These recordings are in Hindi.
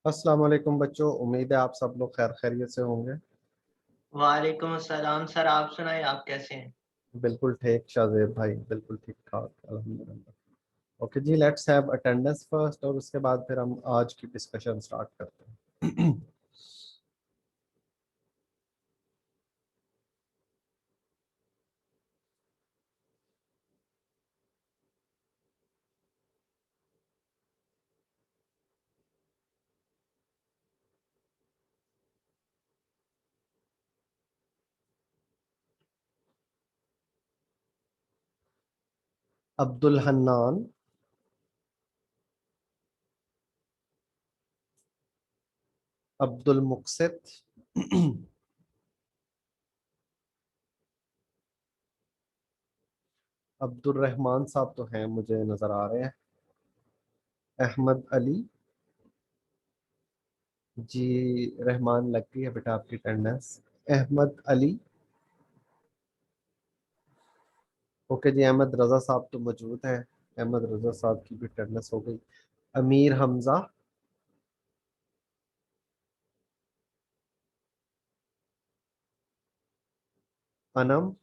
अस्सलाम वालेकुम बच्चों, उम्मीद है आप सब लोग खैर खैरियत से होंगे। वालेकुम अस्सलाम सर, आप सुनाए, आप कैसे हैं? बिल्कुल ठीक शाहजेब भाई, बिल्कुल ठीक ठाक अल्हम्दुलिल्लाह। ओके जी, लेट्स हैव अटेंडेंस फर्स्ट और उसके बाद फिर हम आज की डिस्कशन स्टार्ट करते हैं। अब्दुल हन्नान, अब्दुल मुक्सित, अब्दुल रहमान साहब तो हैं, मुझे नजर आ रहे हैं। अहमद अली, जी रहमान लग गई है बेटा आपकी अटेंडेंस। अहमद अली, ओके जी। अहमद रजा साहब तो मौजूद हैं, अहमद रजा साहब की भी अटेंडेंस हो गई। अमीर हमजा, अनम,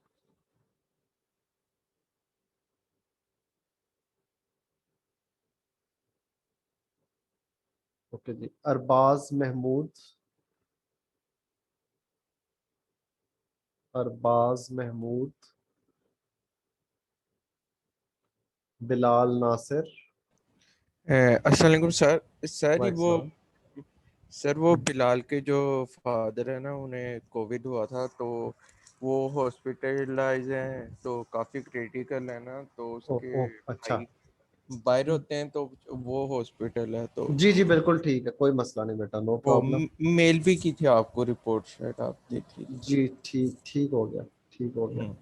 ओके जी। अरबाज महमूद, अरबाज महमूद, बिलाल नासिर, अस्सलाम वालेकुम सर। सर ही वो वाइसलाम। सर वो बिलाल के जो फादर है ना, उन्हें कोविड हुआ था, तो वो हॉस्पिटलाइज हैं, तो काफ़ी क्रिटिकल है ना, तो ओ उसके ओ अच्छा। भाई बाहर होते हैं, तो वो हॉस्पिटल है, तो जी जी बिल्कुल ठीक है, कोई मसला नहीं बेटा, नो वो प्रॉब्लम। मेल भी की थी आपको रिपोर्ट, शायद आप देख लीजिए। जी ठीक ठीक हो गया, ठीक हो गया। हम्म,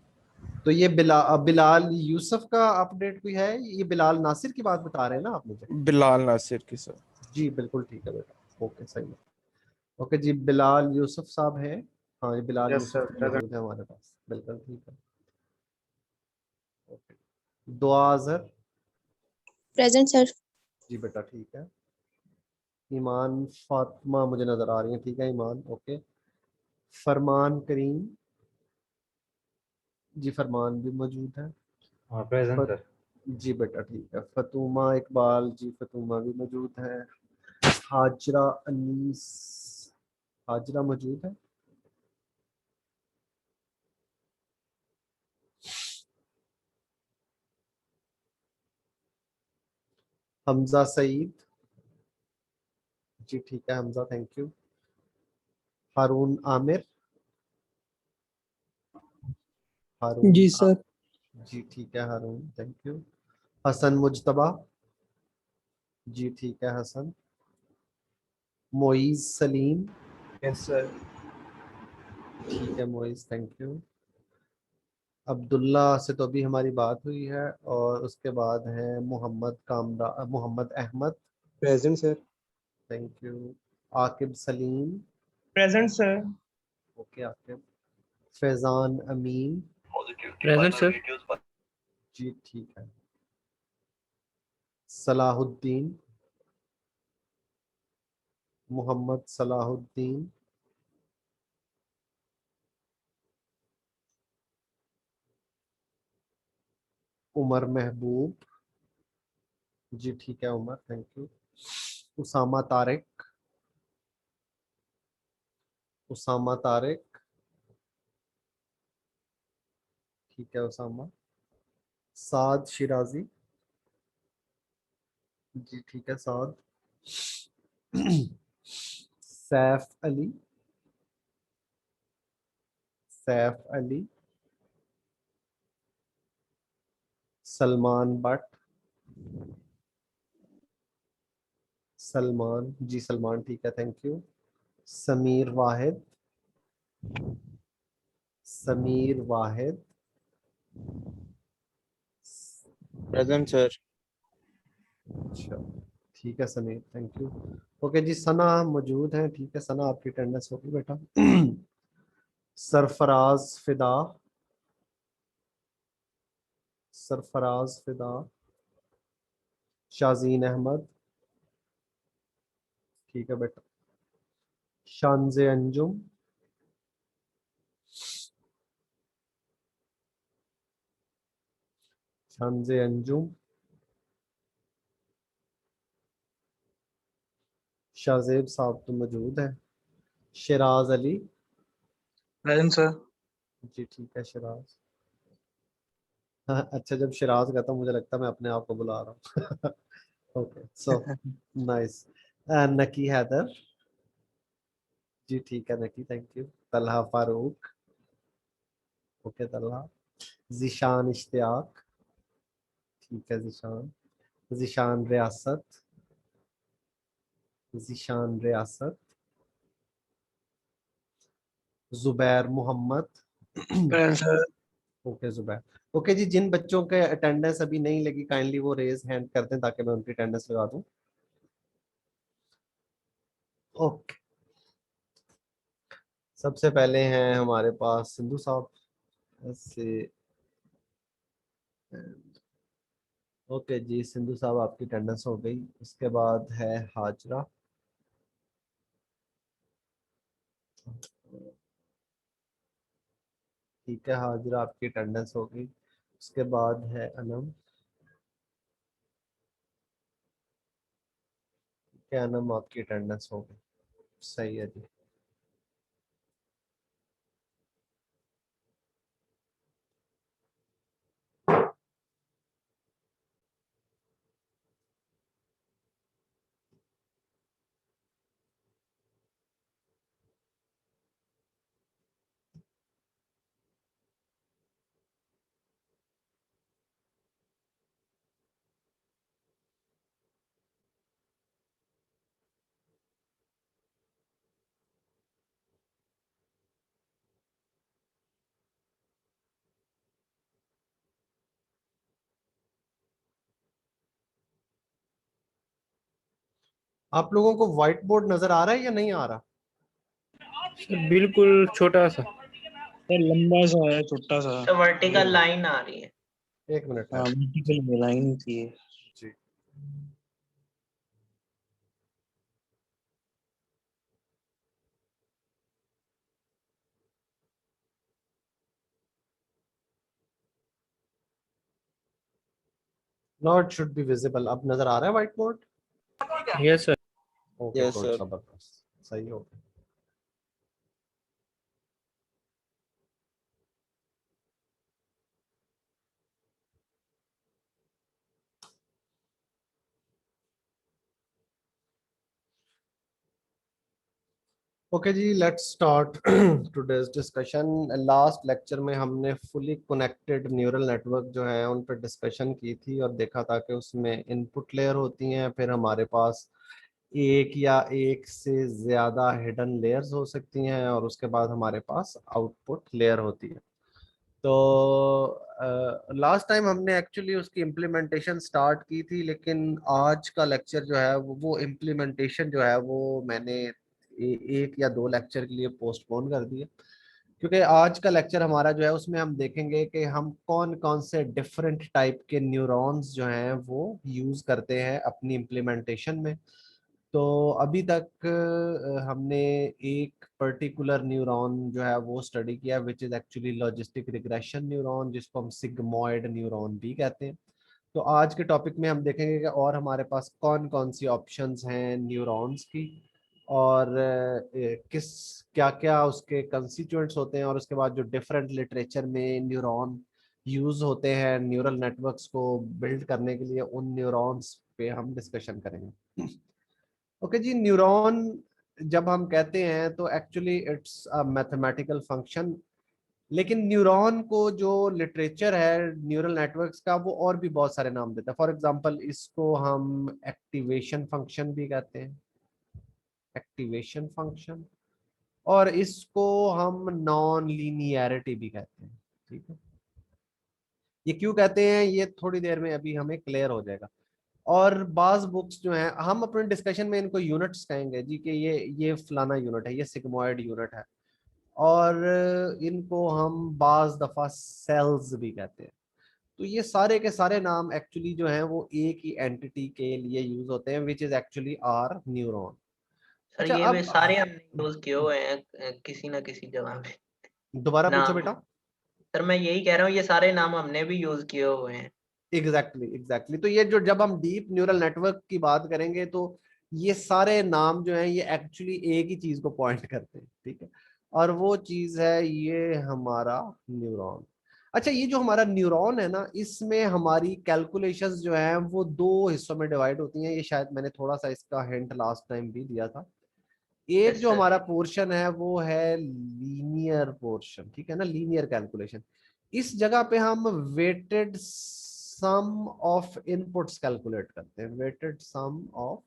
तो ये बिलाल यूसुफ का अपडेट कोई है? ये बिलाल नासिर की बात बता रहे हैं ना आप मुझे? बिलाल नासिर के सर। जी बिल्कुल ठीक है बेटा, ओके सही है। ओके जी, बिलाल यूसुफ साहब हैं। हाँ, ये बिलाल यस यूसुफ सर, तो प्रेजेंट। मौजूद है हमारे पास, बिल्कुल ठीक है। ओके। दुआ अजहर, प्रेजेंट सर। जी बेटा ठीक है। ईमान फातिमा मुझे नजर आ रही है, ठीक है ईमान, ओके। फरमान करीम, जी फरमान भी मौजूद है। हाँ प्रेजेंट फत, सर। जी बेटा ठीक है। फतूमा इकबाल, जी फतूमा भी मौजूद है। हाजरा अनीस, हाजरा मौजूद है। हमजा सईद, जी ठीक है Hamza, thank you. Haroon Aamir, Haroon ji sir. जी ठीक है हारून, थैंक यू। हसन मुजतबा, जी ठीक है हसन। Moiz Saleem, yes sir. ठीक है मोइज, थैंक यू। अब्दुल्ला से तो अभी हमारी बात हुई है। और उसके बाद है Mohammad Kamra, Mohammad Ahmed, present sir. Thank you. Aqib Saleem, present sir. Okay Aqib. Faizan Amin, present sir. जी ठीक है। सलाहुद्दीन, मोहम्मद सलाहुद्दीन, उमर महबूब, जी ठीक है उमर, थैंक यू। उसामा तारिक, उसामा तारिक, ठीक है उसामा। साद शिराजी, जी ठीक है साद। सैफ अली, सैफ अली। सलमान बट, सलमान, जी सलमान ठीक है, thank you. Sameer Wahid, Sameer Wahid, present sir. अच्छा ठीक है समीर, थैंक यू। ओके जी, सना मौजूद है, ठीक है सना आपकी अटेंडेंस होगी बेटा। सरफराज फिदा, सरफराज फिदा। शाजीन अहमद, ठीक है बेटा। शानज़े अंजुम, शानज़े अंजुम, शाहजेब साहब तो मौजूद है। Shiraz Ali, present sir. जी ठीक है शिराज। हाँ, अच्छा जब शिराज कहता हूँ मुझे लगता है मैं अपने आप को बुला रहा हूँ। Okay so nice. Naqi Haider, जी ठीक है Naqi, thank you. Talha Farooq, okay Talha. Zeeshan Ishtiaq, ठीक है Zeeshan. Zeeshan Riyasat, Zeeshan Riyasat. Zubair Mohammad, present sir. Okay Zubair. Okay जी, जिन बच्चों के अटेंडेंस अभी नहीं लगी काइंडली वो रेज हैंड कर दें ताकि मैं उनकी अटेंडेंस लगा दूं। ओके, सबसे पहले हैं हमारे पास सिंधु साहब से। ओके जी सिंधु साहब आपकी अटेंडेंस हो गई। उसके बाद है हाजरा, ठीक है हाजरा आपकी अटेंडेंस हो गई। उसके बाद है अनम, ठीक है अनम आपकी अटेंडेंस हो गई, सही है जी। आप लोगों को व्हाइट बोर्ड नजर आ रहा है या नहीं आ रहा? सर बिल्कुल छोटा सा सर, लंबा सा है, छोटा सा। तो वर्टिकल लाइन आ रही है। एक मिनट है हाँ, वर्टिकल लाइन थी। जी। नॉट शुड बी विजिबल, अब नजर आ रहा है white board? Yes sir. Okay yes good, sir. जबरदस्त, सही हो गया। ओके जी let's start today's discussion. Last lecture में हमने फुली कनेक्टेड न्यूरल नेटवर्क जो है उन पर डिस्कशन की थी और देखा था कि उसमें इनपुट लेयर होती हैं, फिर हमारे पास एक या एक से ज़्यादा हिडन लेयर्स हो सकती हैं और उसके बाद हमारे पास आउटपुट लेयर होती है। तो लास्ट टाइम हमने एक्चुअली उसकी इम्प्लीमेंटेशन स्टार्ट की थी, लेकिन आज का लेक्चर जो है वो इम्प्लीमेंटेशन जो है वो मैंने एक या दो लेक्चर के लिए पोस्टपोन कर दिया, क्योंकि आज का लेक्चर हमारा जो है उसमें हम देखेंगे कि हम कौन कौन से डिफरेंट टाइप के न्यूरॉन्स जो हैं वो यूज़ करते हैं अपनी इम्प्लीमेंटेशन में। तो अभी तक हमने एक पर्टिकुलर न्यूरॉन जो है वो स्टडी किया which is actually logistic regression neuron, जिसको हम सिग्मॉइड न्यूरॉन भी कहते हैं। तो आज के टॉपिक में हम देखेंगे कि और हमारे पास कौन कौन सी ऑप्शंस हैं न्यूरॉन्स की, और किस क्या क्या उसके कंस्टिट्यूएंट्स होते हैं, और उसके बाद जो डिफरेंट लिटरेचर में न्यूरॉन यूज़ होते हैं न्यूरल नेटवर्क्स को बिल्ड करने के लिए, उन न्यूरॉन्स पे हम डिस्कशन करेंगे। ओके जी, न्यूरॉन जब हम कहते हैं तो actually it's a mathematical function, लेकिन न्यूरॉन को जो लिटरेचर है न्यूरल नेटवर्क्स का वो और भी बहुत सारे नाम देता है। फॉर एग्जांपल इसको हम एक्टिवेशन फंक्शन भी कहते हैं, एक्टिवेशन फंक्शन, और इसको हम नॉन लीनियरिटी भी कहते हैं। ठीक है, ये क्यों कहते हैं ये थोड़ी देर में अभी हमें क्लियर हो जाएगा। और बाज बुक्स जो हैं हम अपने डिस्कशन में इनको यूनिट्स कहेंगे जी, कि ये फलाना यूनिट है, ये सिग्मॉइड यूनिट है, और इनको हम बाज दफा सेल्स भी कहते हैं। तो ये सारे के सारे नाम एक्चुअली जो हैं वो एक ही एंटिटी के लिए यूज होते हैं which is actually our neuron. Sir अच्छा, ये भी अब सारे हमने यूज किए हुए हैं किसी ना किसी जगह पे दोबारा पूछो नाम। बेटा। सर मैं यही कह रहा हूँ, ये सारे नाम हमने भी यूज किए हुए हैं। एग्जैक्टली। तो ये जो जब हम डीप न्यूरल नेटवर्क की बात करेंगे तो ये सारे नाम जो हैं ये एक्चुअली एक ही चीज को पॉइंट करते हैं, ठीक है। और वो चीज है ये हमारा न्यूरॉन। अच्छा, ये जो हमारा न्यूरॉन है ना, इसमें हमारी कैलकुलेशंस जो हैं वो दो हिस्सों में डिवाइड होती हैं। ये शायद मैंने थोड़ा सा इसका हिंट लास्ट टाइम भी दिया था। एक यस जो सर। हमारा पोर्शन है वो है लीनियर पोर्शन, ठीक है ना, लीनियर कैलकुलेशन। इस जगह पे हम weighted sum of inputs calculate करते हैं, वेटेड सम ऑफ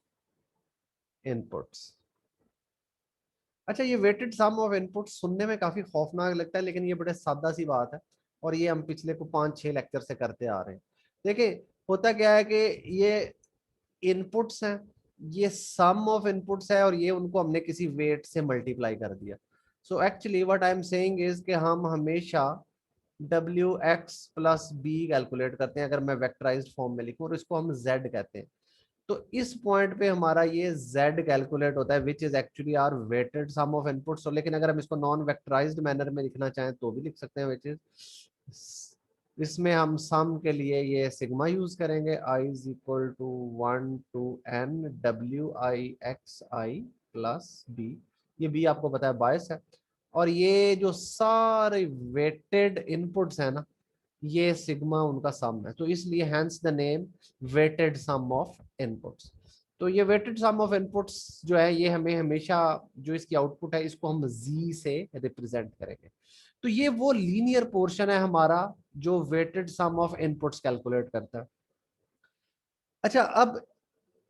इनपुट्स। अच्छा, ये वेटेड सम ऑफ इनपुट्स सुनने में काफी खौफनाक लगता है, लेकिन ये बड़े सादा सी बात है और ये हम पिछले को 5-6 लेक्चर से करते आ रहे हैं। देखिए, होता क्या है कि ये इनपुट्स हैं, ये सम ऑफ इनपुट्स है और ये उनको हमने किसी वेट से मल्टीप्लाई कर दिया। So actually what I am saying is कि हम हमेशा डब्ल्यू एक्स प्लस बी कैलकुलेट करते हैं अगर मैं वेक्टराइज्ड फॉर्म में लिखूं, और इसको हम जेड कहते हैं। तो इस पॉइंट पे हमारा ये z कैलकुलेट होता है which is actually our weighted sum of inputs. लेकिन अगर हम इसको नॉन वेक्टराइज्ड मैनर में लिखना चाहें तो भी लिख सकते हैं, विच इज, इसमें हम सम के लिए ये सिग्मा यूज करेंगे, i is equal to 1 to n w i x i plus b। ये b आपको पता है बायस है, और ये जो सारे वेटेड इनपुट्स है ना, ये सिग्मा उनका सम है, तो इसलिए hence the name weighted sum of inputs. तो ये वेटेड सम ऑफ इनपुट्स जो है ये हमें हमेशा जो इसकी आउटपुट है इसको हम z से रिप्रेजेंट करेंगे। तो ये वो लीनियर पोर्शन है हमारा जो weighted sum of inputs calculate करता है। अच्छा, अब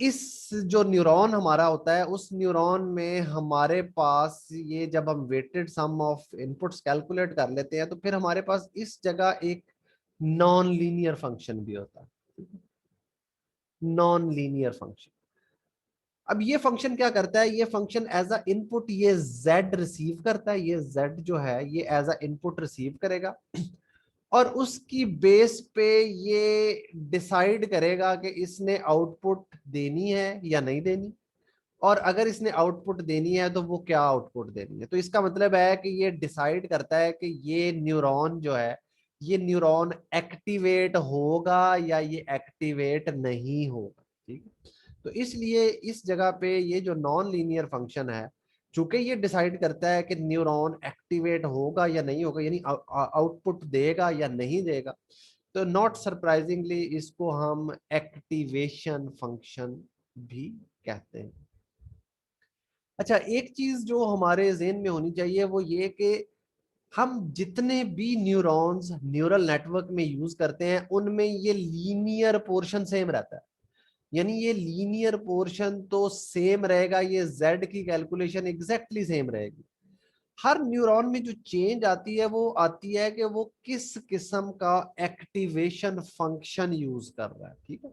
इस जो न्यूरॉन हमारा होता है उस न्यूरॉन में हमारे पास ये जब हम weighted sum of inputs calculate कर लेते हैं तो फिर हमारे पास इस जगह एक नॉन लीनियर फंक्शन भी होता है, नॉन लीनियर फंक्शन। अब ये फंक्शन क्या करता है, ये फंक्शन एज अ इनपुट ये z रिसीव करता है, ये z जो है ये एज अ इनपुट रिसीव करेगा और उसकी बेस पे ये डिसाइड करेगा कि इसने आउटपुट देनी है या नहीं देनी, और अगर इसने आउटपुट देनी है तो वो क्या आउटपुट देनी है। तो इसका मतलब है कि ये डिसाइड करता है कि ये न्यूरॉन जो है ये न्यूरॉन एक्टिवेट होगा या ये एक्टिवेट नहीं होगा, ठीक है। तो इसलिए इस जगह पे ये जो नॉन लीनियर फंक्शन है, चूंकि ये डिसाइड करता है कि न्यूरॉन एक्टिवेट होगा या नहीं होगा, यानी आउटपुट देगा या नहीं देगा, तो नॉट सरप्राइजिंगली इसको हम एक्टिवेशन फंक्शन भी कहते हैं। अच्छा, एक चीज जो हमारे ज़हन में होनी चाहिए वो ये कि हम जितने भी न्यूरॉन्स न्यूरल नेटवर्क में यूज करते हैं उनमें ये लीनियर पोर्शन सेम रहता है, यानी ये लीनियर पोर्शन तो सेम रहेगा, ये z की कैलकुलेशन एग्जैक्टली सेम रहेगी। हर न्यूरॉन में जो चेंज आती है वो आती है कि वो किस किस्म का एक्टिवेशन फंक्शन यूज कर रहा है, ठीक है।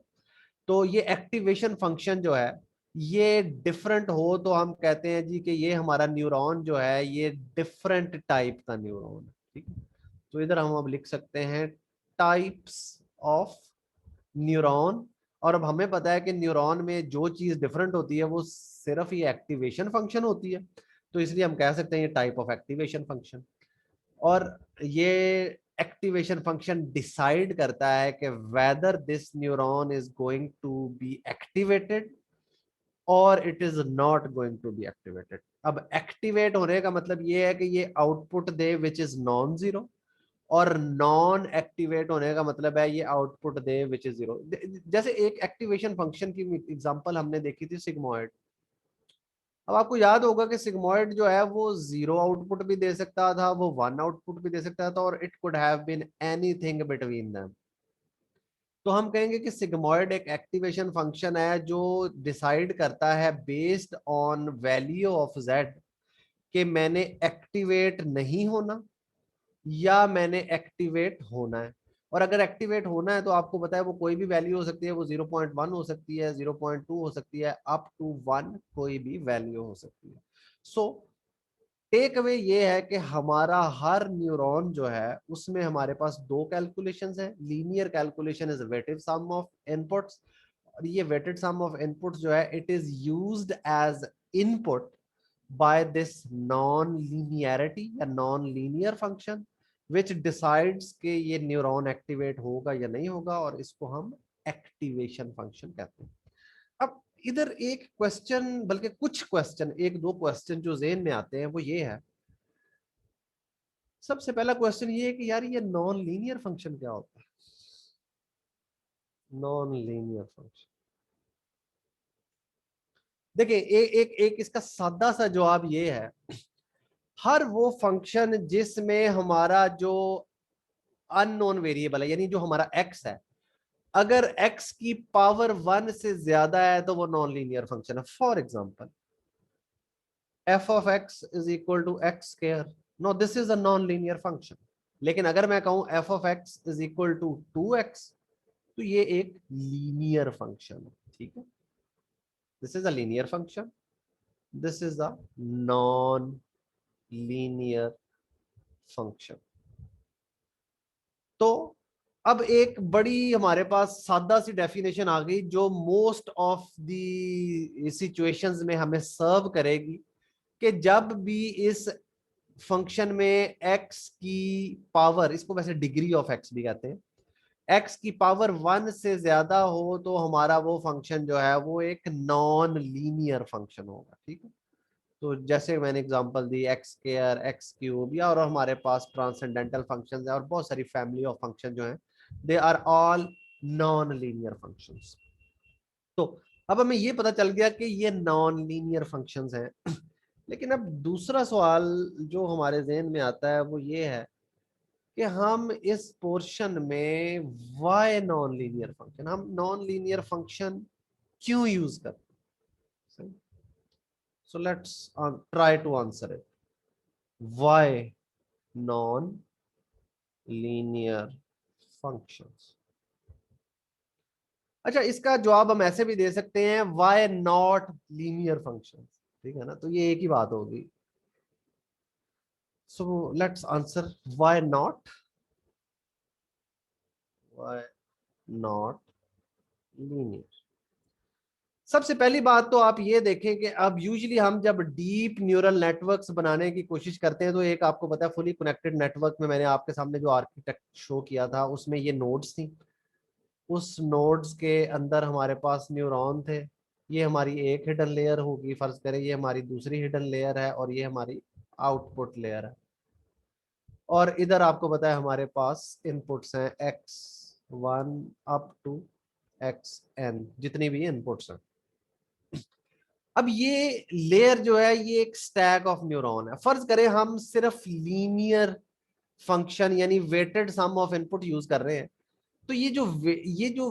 तो ये एक्टिवेशन फंक्शन जो है ये डिफरेंट हो तो हम कहते हैं जी कि ये हमारा न्यूरॉन जो है ये डिफरेंट टाइप का न्यूरॉन है, ठीक है। तो इधर हम अब लिख सकते हैं टाइप्स ऑफ न्यूरॉन। और अब हमें पता है कि न्यूरॉन में जो चीज डिफरेंट होती है वो सिर्फ ये एक्टिवेशन फंक्शन होती है, तो इसलिए हम कह सकते हैं ये टाइप ऑफ एक्टिवेशन फंक्शन। और ये एक्टिवेशन फंक्शन डिसाइड करता है कि whether this neuron is going to be activated और it is not going to be activated. अब एक्टिवेट होने का मतलब ये है कि ये आउटपुट दे विच इज नॉन जीरो, और नॉन एक्टिवेट होने का मतलब है ये आउटपुट दे विच इज जीरो। जैसे एक एक्टिवेशन फंक्शन की एग्जांपल हमने देखी थी सिग्मॉइड। अब आपको याद होगा कि सिग्मॉइड जो है वो जीरो आउटपुट भी दे सकता था, वो वन आउटपुट भी दे सकता था, और it could have been anything between them. तो हम कहेंगे कि सिग्मॉइड एक एक्टिवेशन फंक्शन है जो डिसाइड करता है based on value of Z कि मैंने एक्टिवेट नहीं होना या मैंने एक्टिवेट होना है। और अगर एक्टिवेट होना है तो आपको पता है वो कोई भी वैल्यू हो सकती है, वो 0.1 हो सकती है, 0.2 हो सकती है, अप टू 1 कोई भी वैल्यू हो सकती है। सो टेक अवे ये है कि हमारा हर न्यूरॉन जो है उसमें हमारे पास दो कैलकुलेशंस हैं। Linear calculation is weighted sum of inputs, और ये वेटेड सम ऑफ इनपुट्स जो है it is used as input by this non-linearity या non-linear function which decides कि ये न्यूरॉन एक्टिवेट होगा या नहीं होगा, और इसको हम एक्टिवेशन फंक्शन कहते हैं। अब इधर एक क्वेश्चन, बल्कि कुछ क्वेश्चन, एक दो क्वेश्चन जो ज़हन में आते हैं वो ये है। सबसे पहला क्वेश्चन ये है कि यार ये नॉन लीनियर फंक्शन क्या होता है? नॉन लीनियर फंक्शन, देखिए एक इसका सादा सा जवाब ये है, हर वो फंक्शन जिसमें हमारा जो अननोन वेरिएबल है, यानी जो हमारा x है, अगर x की पावर 1 से ज्यादा है तो वो नॉन लीनियर फंक्शन है। For example f of x is equal to x square, no this is a non linear function. लेकिन अगर मैं कहूं f of x is equal to 2x, तो ये एक लीनियर फंक्शन है, ठीक है। This is a linear function, this is a non linear function. तो अब एक बड़ी हमारे पास सादा सी डेफिनेशन आ गई जो मोस्ट ऑफ दी सिचुएशंस में हमें सर्व करेगी, कि जब भी इस फंक्शन में x की पावर, इसको वैसे डिग्री ऑफ x भी कहते हैं, x की पावर 1 से ज्यादा हो तो हमारा वो फंक्शन जो है वो एक नॉन लीनियर फंक्शन होगा, ठीक है। तो जैसे मैंने एग्जांपल दी एक्स स्क्वायर, एक्स क्यूब, या और हमारे पास ट्रांसेंडेंटल फंक्शंस है और बहुत सारी फैमिली ऑफ फंक्शन जो हैं, they are all non linear functions. तो अब हमें ये पता चल गया कि ये नॉन लीनियर फंक्शंस हैं। लेकिन अब दूसरा सवाल जो हमारे ज़हन में आता है वो ये है कि हम इस पोर्शन में वाई नॉन लीनियर फंक्शन, हम नॉन लीनियर फंक्शन क्यों यूज करते हैं? So let's try to answer it. Why non-linear functions? अच्छा, इसका जवाब हम ऐसे भी दे सकते हैं, why not linear functions, ठीक है ना। तो ये एक ही बात होगी। So let's answer why not linear। सबसे पहली बात तो आप ये देखें कि अब यूजुअली हम जब डीप न्यूरल नेटवर्क्स बनाने की कोशिश करते हैं तो एक आपको पता है फुली कनेक्टेड नेटवर्क में मैंने आपके सामने जो आर्किटेक्ट शो किया था उसमें ये नोड्स थी, उस नोड्स के अंदर हमारे पास न्यूरॉन थे। ये हमारी एक हिडन लेयर होगी, फर्ज करें ये हमारी दूसरी हिडन लेयर है और ये हमारी आउटपुट लेयर है। और इधर आपको पता है हमारे पास इनपुट्स हैं x1 अप टू xn, जितनी भी इनपुट्स हैं। अब ये लेयर जो है ये एक स्टैक ऑफ न्यूरॉन है। फर्ज करें हम सिर्फ लीनियर फंक्शन यानी weighted sum of input use कर रहे हैं, तो ये जो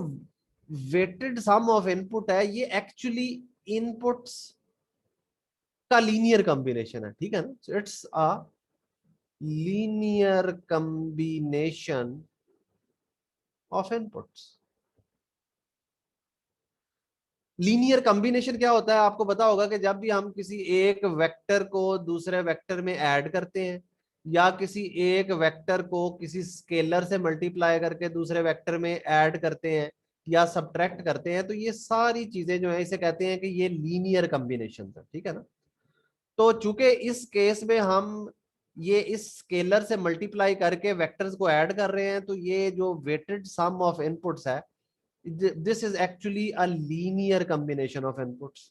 वेटेड सम ऑफ इनपुट है ये एक्चुअली इनपुट्स का लीनियर कॉम्बिनेशन है, ठीक है ना। It's a linear combination of inputs. Linear combination क्या होता है आपको पता होगा कि जब भी हम किसी एक वेक्टर को दूसरे वेक्टर में ऐड करते हैं या किसी एक वेक्टर को किसी स्केलर से मल्टीप्लाई करके दूसरे वेक्टर में ऐड करते हैं या सब्ट्रैक्ट करते हैं, तो ये सारी चीजें जो है इसे कहते हैं कि ये लीनियर कॉम्बिनेशन है, ठीक है ना। तो चूंकि इस केस में हम ये इस स्केलर से मल्टीप्लाई करके वेक्टर्स को ऐड कर रहे हैं, तो ये जो वेटेड सम ऑफ इनपुट्स है, this is actually a linear combination of inputs।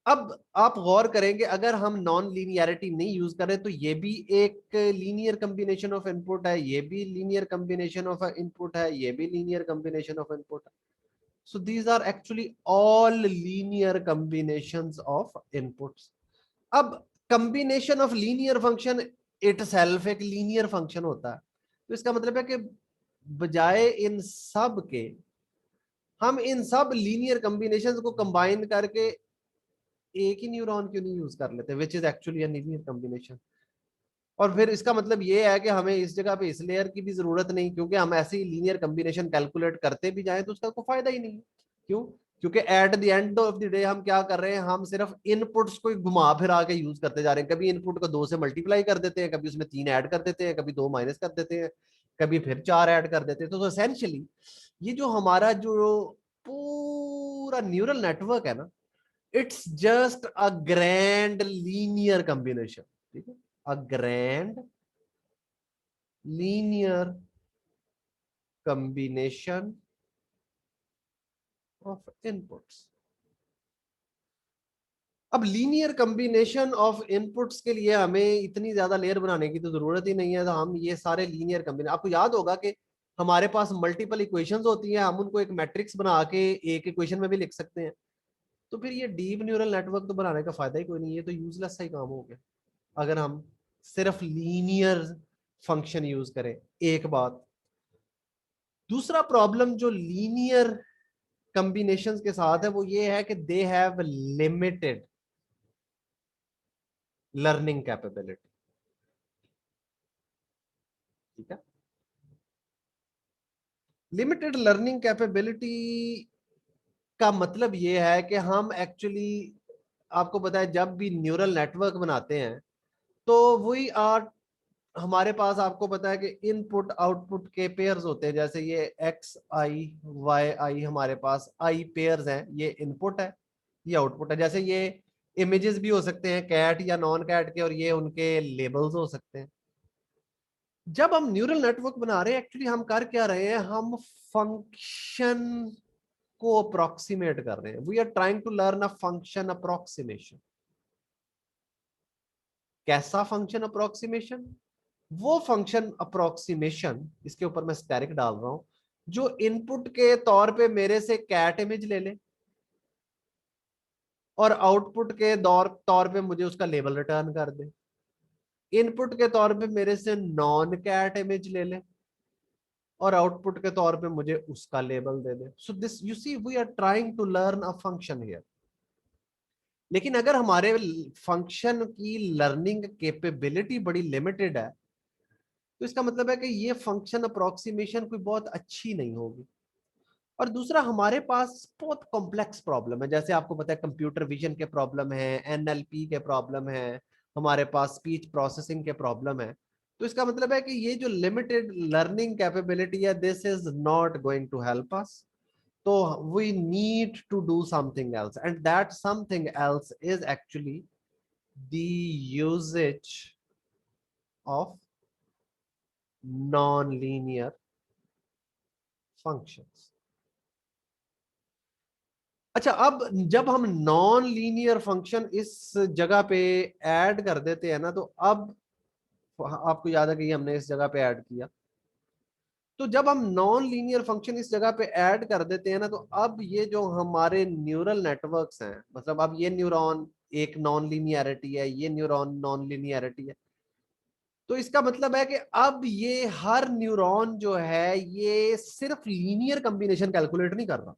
अब आप गौर करेंगे अगर हम नॉन लीनियरिटी नहीं यूज करें तो ये भी एक लीनियर कॉम्बिनेशन ऑफ इनपुट है, ये भी लीनियर कॉम्बिनेशन ऑफ इनपुट है, ये भी लीनियर कॉम्बिनेशन ऑफ इनपुट है। So these are actually all linear combinations of inputs. अब combination of linear function itself एक लीनियर फंक्शन होता है, तो इसका मतलब है कि बजाय इन सब के हम इन सब लीनियर कॉम्बिनेशंस को कंबाइन करके एक ही न्यूरॉन क्यों नहीं यूज कर लेते, विच is actually a linear combination. और फिर इसका मतलब ये है कि हमें इस जगह पे इस लेयर की भी जरूरत नहीं, क्योंकि हम ऐसे ही लीनियर कॉम्बिनेशन कैलकुलेट करते भी जाएं तो उसका कोई फायदा ही नहीं है। क्यों? क्योंकि at the end of the day हम क्या कर रहे हैं, हम सिर्फ इनपुट्स को घुमा फिरा के यूज करते जा रहे हैं। कभी इनपुट को 2 से मल्टीप्लाई कर देते हैं, कभी उसमें 3 ऐड कर देते हैं, कभी 2 माइनस कर देते हैं, कभी फिर 4 ऐड कर देते हैं। तो एसेंशियली ये जो हमारा जो पूरा न्यूरल नेटवर्क है ना, it's just a grand linear combination, ठीक है, a grand linear combination of inputs. अब लीनियर कॉम्बिनेशन ऑफ इनपुट्स के लिए हमें इतनी ज्यादा लेयर बनाने की तो जरूरत ही नहीं है, तो हम ये सारे लीनियर कॉम्बिनेशन, आपको याद होगा कि हमारे पास मल्टीपल इक्वेशंस होती हैं, हम उनको एक मैट्रिक्स बना के एक इक्वेशन में भी लिख सकते हैं। तो फिर ये डीप न्यूरल नेटवर्क तो बनाने का फायदा ही कोई नहीं है, तो यूजलेस ही काम हो गया अगर हम सिर्फ लीनियर फंक्शन यूज करें। एक बात, दूसरा प्रॉब्लम जो लीनियर कॉम्बिनेशंस के साथ है वो ये है कि they have limited learning capability, ठीक है। लिमिटेड लर्निंग कैपेबिलिटी का मतलब ये है कि हम एक्चुअली, आपको पता है जब भी न्यूरल नेटवर्क बनाते हैं तो वही आर, हमारे पास आपको पता है कि इनपुट आउटपुट के पेयर्स होते हैं, जैसे ये एक्स आई वाई आई, हमारे पास आई पेयर्स हैं, ये इनपुट है ये आउटपुट है। जैसे ये इमेजेस भी हो सकते हैं कैट या नॉन कैट के, और ये उनके लेबल्स हो सकते हैं। जब हम न्यूरल नेटवर्क बना रहे हैं एक्चुअली हम कर क्या रहे हैं, हम फंक्शन को अप्रोक्सीमेट कर रहे हैं, we are trying to learn a function approximation. कैसा फंक्शन अप्रोक्सीमेशन? वो फंक्शन अप्रोक्सीमेशन, इसके ऊपर मैं स्टैटिक डाल रहा हूं, जो इनपुट के तौर पे मेरे से कैट इमेज ले ले और आउटपुट के तौर पे मुझे उसका लेबल रिटर्न कर दे। इनपुट के तौर पे मेरे से नॉन कैट इमेज ले ले और आउटपुट के तौर पे मुझे उसका लेबल दे दे। So this you see we are trying to learn a function here. लेकिन अगर हमारे फंक्शन की लर्निंग कैपेबिलिटी बड़ी लिमिटेड है तो इसका मतलब है कि ये फंक्शन अप्रोक्सीमेशन कोई बहुत अच्छी नहीं होगी। और दूसरा, हमारे पास बहुत कॉम्प्लेक्स प्रॉब्लम है, जैसे आपको पता है कंप्यूटर विजन के प्रॉब्लम है, एनएलपी के प्रॉब्लम है, हमारे पास स्पीच प्रोसेसिंग के प्रॉब्लम है। तो इसका मतलब है कि ये जो लिमिटेड लर्निंग कैपेबिलिटी है, this is not going to help us. तो we need to do something else, and that something else is actually the usages of non-linear functions। अच्छा, अब जब हम नॉन लीनियर फंक्शन इस जगह पे ऐड कर देते हैं ना, तो अब आपको याद है कि हमने इस जगह पे ऐड किया, तो जब हम नॉन लीनियर फंक्शन इस जगह पे ऐड कर देते हैं ना, तो अब ये जो हमारे न्यूरल नेटवर्क्स हैं, मतलब अब ये न्यूरॉन एक नॉन लीनियरिटी है, ये न्यूरॉन नॉन लीनियरिटी है, तो इसका मतलब है कि अब ये हर न्यूरॉन जो है ये सिर्फ लीनियर कॉम्बिनेशन कैलकुलेट नहीं कर रहा,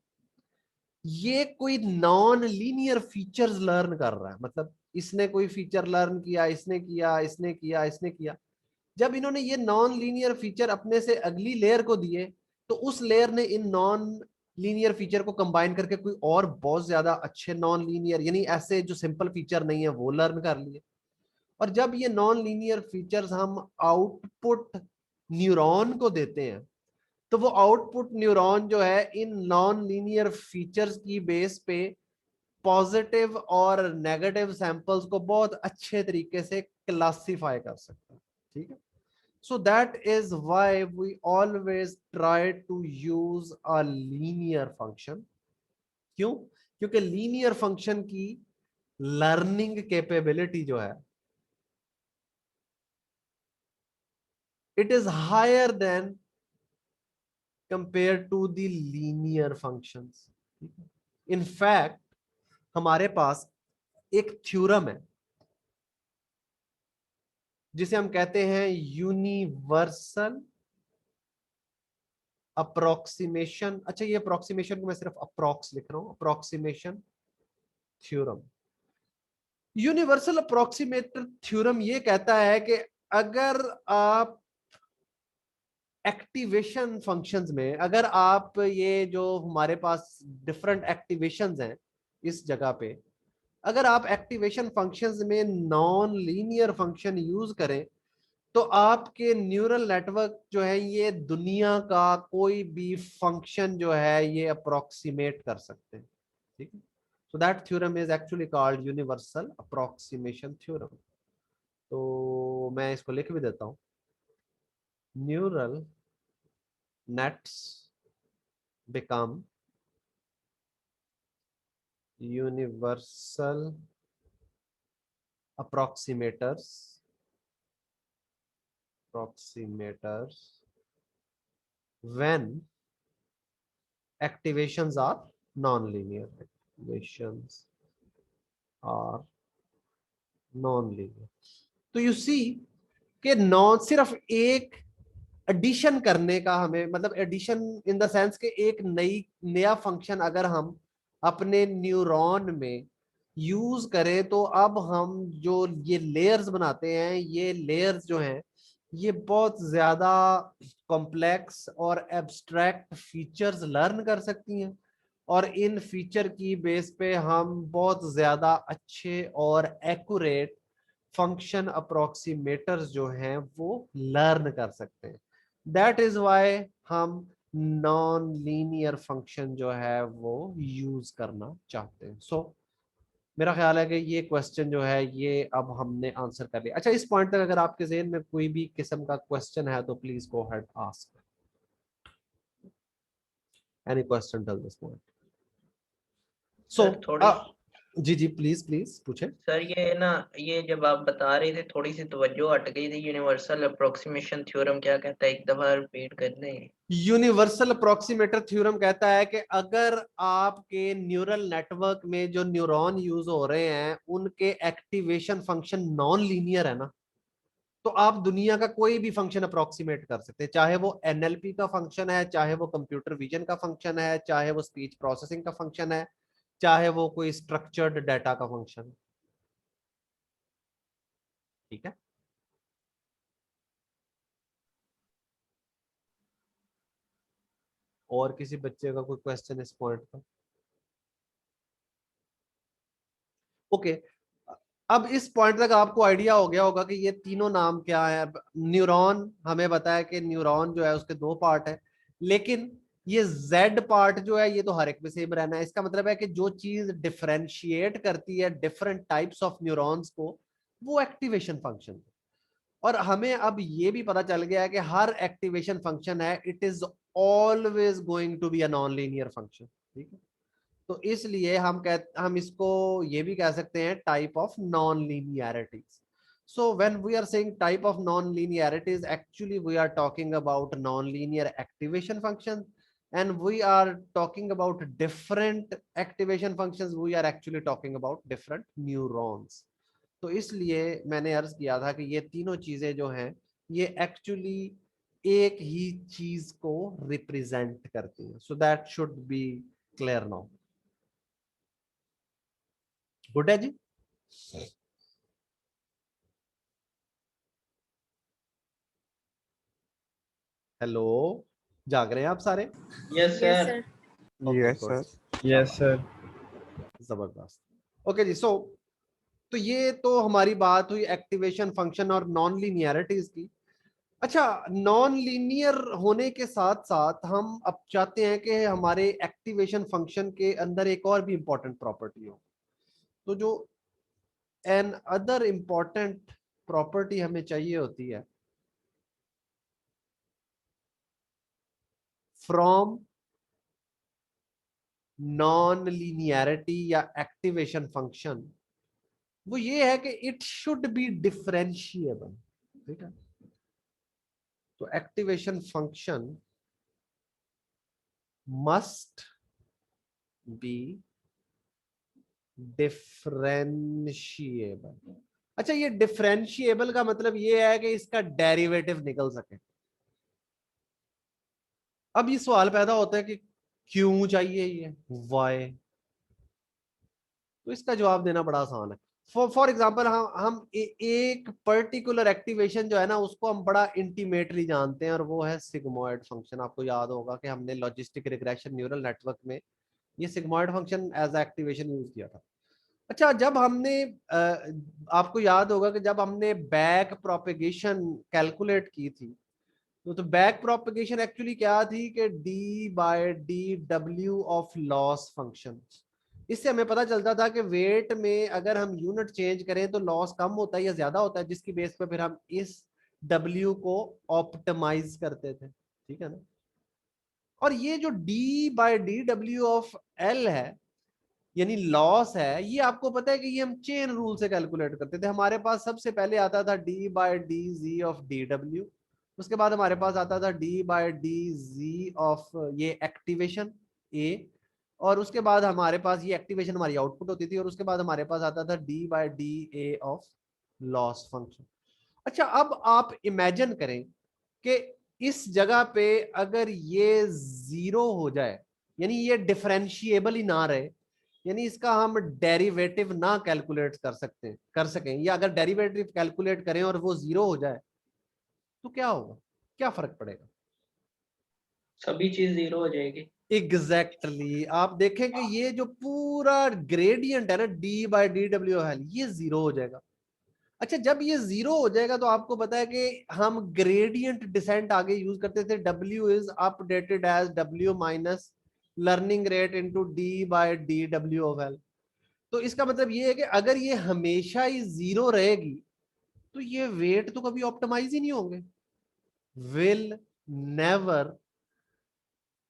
ये कोई नॉन लीनियर फीचर्स लर्न कर रहा है। मतलब इसने कोई फीचर लर्न किया, इसने किया, इसने किया, इसने किया। जब इन्होंने ये नॉन लीनियर फीचर अपने से अगली लेयर को दिए, तो उस लेयर ने इन नॉन लीनियर फीचर को कंबाइन करके कोई और बहुत ज्यादा अच्छे नॉन लीनियर, यानी ऐसे जो सिंपल फीचर नहीं है वो लर्न कर लिए। और जब ये नॉन लीनियर फीचर्स हम आउटपुट न्यूरॉन को देते हैं, तो वो आउटपुट न्यूरॉन जो है इन नॉन लीनियर फीचर्स की बेस पे पॉजिटिव और नेगेटिव सैंपल्स को बहुत अच्छे तरीके से क्लासिफाई कर सकता है, ठीक है। So that is why we always try to use a linear function. क्यों? क्योंकि लीनियर फंक्शन की लर्निंग कैपेबिलिटी जो है, it is higher than compared to the linear functions। in fact हमारे पास एक थ्योरम है जिसे हम कहते हैं यूनिवर्सल अप्रोक्सीमेशन। अच्छा, ये अप्रोक्सीमेशन को मैं सिर्फ अप्रोक्स लिख रहा हूं, अप्रोक्सीमेशन थ्योरम। यूनिवर्सल अप्रोक्सीमेटर थ्योरम ये कहता है कि अगर आप एक्टिवेशन फंक्शंस में, अगर आप ये जो हमारे पास डिफरेंट एक्टिवेशंस हैं इस जगह पे, अगर आप एक्टिवेशन फंक्शंस में नॉन लीनियर फंक्शन यूज करें, तो आपके न्यूरल नेटवर्क जो है ये दुनिया का कोई भी फंक्शन जो है ये अप्रोक्सीमेट कर सकते हैं, ठीक है। So that theorem is actually called universal approximation theorem. तो मैं इसको लिख भी देता हूँ. Neural nets become universal approximators when activations are non-linear. Activations are non-linear. तो you see कि नॉन सिर्फ एक एडिशन करने का हमें मतलब एडिशन इन द सेंस के एक नया फंक्शन अगर हम अपने न्यूरॉन में यूज करें तो अब हम जो ये लेयर्स बनाते हैं, ये लेयर्स जो हैं ये बहुत ज्यादा कॉम्प्लेक्स और एब्स्ट्रैक्ट फीचर्स लर्न कर सकती हैं और इन फीचर की बेस पे हम बहुत ज्यादा अच्छे और एक्यूरेट फंक्शन अप्रोक्सीमेटर्स जो हैं वो लर्न कर सकते हैं. दैट इज वाई हम नॉन लीनियर फंक्शन जो है वो यूज करना चाहते हैं. सो मेरा ख्याल है कि ये क्वेश्चन जो है ये अब हमने आंसर कर लिया. अच्छा, इस पॉइंट तक अगर आपके ज़हन में कोई भी किस्म का क्वेश्चन है तो please go ahead ask any question till this point. So जी जी प्लीज प्लीज पूछे. सर ये ना, ये जब आप बता रहे थे थोड़ी सी तवज्जो हट गई थी. यूनिवर्सल अप्रोक्सीमेशन थ्योरम क्या कहता है, एक दफा रिपीट कर दें. यूनिवर्सल अप्रोक्सीमेटर थ्योरम कहता है कि अगर आपके न्यूरल नेटवर्क में जो न्यूरॉन यूज हो रहे हैं उनके एक्टिवेशन फंक्शन नॉन लीनियर है ना, तो आप दुनिया का कोई भी फंक्शन अप्रोक्सीमेट कर सकते हैं. चाहे वो एनएलपी का फंक्शन है, चाहे वो कंप्यूटर विजन का फंक्शन है, चाहे वो स्पीच प्रोसेसिंग का फंक्शन है, चाहे वो कोई स्ट्रक्चर्ड डाटा का फंक्शन है. ठीक है. और किसी बच्चे का कोई क्वेश्चन इस पॉइंट पर? ओके, अब इस पॉइंट तक आपको आइडिया हो गया होगा कि ये तीनों नाम क्या है. न्यूरॉन हमें बताया कि न्यूरॉन जो है उसके दो पार्ट है, लेकिन ये जेड पार्ट जो है ये तो हर एक में सेम रहना है. इसका मतलब है कि जो चीज डिफरेंशिएट करती है डिफरेंट टाइप्स ऑफ न्यूरॉन्स को वो एक्टिवेशन फंक्शन. और हमें अब ये भी पता चल गया है कि हर एक्टिवेशन फंक्शन है it is always going to be a non linear function. ठीक है, तो इसलिए हम इसको ये भी कह सकते हैं type of non linearities. So when we are saying type of non linearities, actually we are talking about non linear activation function and we are talking about different activation functions. We are actually talking about different neurons. तो इसलिए मैंने अर्ज किया था कि ये तीनों चीजें जो हैं ये एक्चुअली एक ही चीज को रिप्रेजेंट करती हैं. So that should be clear now. Good है जी. हेलो, जाग रहे हैं आप सारे? Yes sir. Yes sir. Yes sir. जबरदस्त. ओके जी. तो ये तो हमारी बात हुई एक्टिवेशन फंक्शन और नॉन लीनियरिटीज की. अच्छा, नॉन लीनियर होने के साथ साथ हम अब चाहते हैं कि हमारे एक्टिवेशन फंक्शन के अंदर एक और भी इंपॉर्टेंट प्रॉपर्टी हो. तो जो एन अदर इंपॉर्टेंट प्रॉपर्टी हमें चाहिए होती है फ्रॉम नॉन लीनियरिटी या एक्टिवेशन फंक्शन, वो ये है कि इट शुड बी डिफरेंशिएबल. ठीक है, तो activation function must be differentiable. अच्छा, ये डिफरेंशिएबल का मतलब ये है कि इसका डेरिवेटिव निकल सके. अब ये सवाल पैदा होता है कि क्यों चाहिए ये, वाई. तो इसका जवाब देना बड़ा आसान है. फॉर एग्जाम्पल हम एक पर्टिकुलर एक्टिवेशन जो है ना उसको हम बड़ा इंटीमेटली जानते हैं और वो है सिग्मॉइड फंक्शन. आपको याद होगा कि हमने लॉजिस्टिक रिग्रेशन न्यूरल नेटवर्क में ये sigmoid function as activation use किया था. अच्छा, जब हमने आपको याद होगा कि जब हमने बैक प्रोपेगेशन कैलकुलेट की थी तो बैक प्रोपेगेशन एक्चुअली क्या थी कि डी बाय डी डब्ल्यू ऑफ लॉस फंक्शन. इससे हमें पता चलता था कि वेट में अगर हम यूनिट चेंज करें तो लॉस कम होता है या ज्यादा होता है, जिसकी बेस पे फिर हम इस W को ऑप्टिमाइज करते थे, ठीक है ना। और ये जो D/DW ऑफ L है यानी लॉस है, ये आपको पता है कि ये हम चेन रूल से कैलकुलेट करते थे। हमारे पास सबसे पहले आता था D/DZ ऑफ DW, उसके बाद हमारे पास आता था D/DZ ऑफ ये एक्टिवेशन A, और उसके बाद हमारे पास ये एक्टिवेशन हमारी आउटपुट होती थी, और उसके बाद हमारे पास आता था D/DA ऑफ लॉस फंक्शन। अच्छा, अब आप इमेजिन करें कि इस जगह पे अगर ये जीरो हो जाए, यानी ये डिफरेंशिएबल ही ना रहे, यानी इसका हम डेरिवेटिव ना कैलकुलेट कर सकें, या अगर डेरिवेटिव कैलकुलेट करें और वो जीरो हो जाए तो क्या होगा, क्या फर्क पड़ेगा? सभी चीज जीरो हो जाएगी। एग्जैक्टली आप देखें कि ये जो पूरा ग्रेडियंट है ना D/DW है, ये जीरो हो जाएगा। अच्छा, जब ये जीरो हो जाएगा तो आपको पता है कि हम ग्रेडियंट डिसेंट आगे यूज करते थे, W is updated as W minus learning rate into D/DW of L। तो इसका मतलब ये है कि अगर ये हमेशा ही जीरो रहेगी तो ये वेट तो कभी ऑप्टिमाइज ही नहीं होंगे, विल नेवर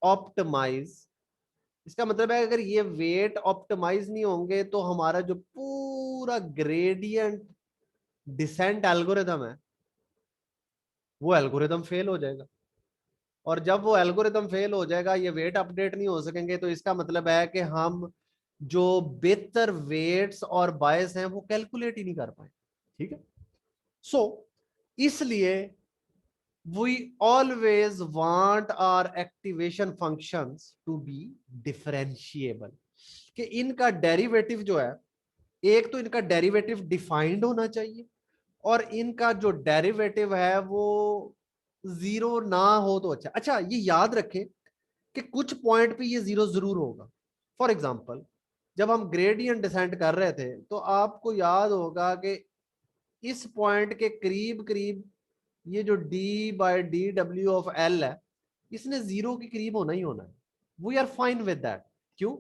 ऑप्टिमाइज। इसका मतलब है अगर ये वेट ऑप्टिमाइज नहीं होंगे तो हमारा जो पूरा ग्रेडियंट डिसेंट एल्गोरिथम है वो एल्गोरिथम फेल हो जाएगा, और जब वो एल्गोरिथम फेल हो जाएगा, ये वेट अपडेट नहीं हो सकेंगे, तो इसका मतलब है कि हम जो बेहतर वेट्स और बायस हैं वो कैलकुलेट ही नहीं कर पाए, ठीक है। सो इसलिए we always want our activation functions to be differentiable, कि इनका डेरिवेटिव जो है, एक तो इनका डेरिवेटिव डिफाइंड होना चाहिए, और इनका जो डेरिवेटिव है वो जीरो ना हो तो अच्छा। अच्छा, ये याद रखें कि कुछ पॉइंट पे ये जीरो जरूर होगा। फॉर एग्जांपल, जब हम ग्रेडियंट डिसेंट कर रहे थे तो आपको याद होगा कि इस पॉइंट के करीब करीब ये जो D/DW ऑफ L है, इसने जीरो के करीब होना ही होना है। We are fine with that. क्यों?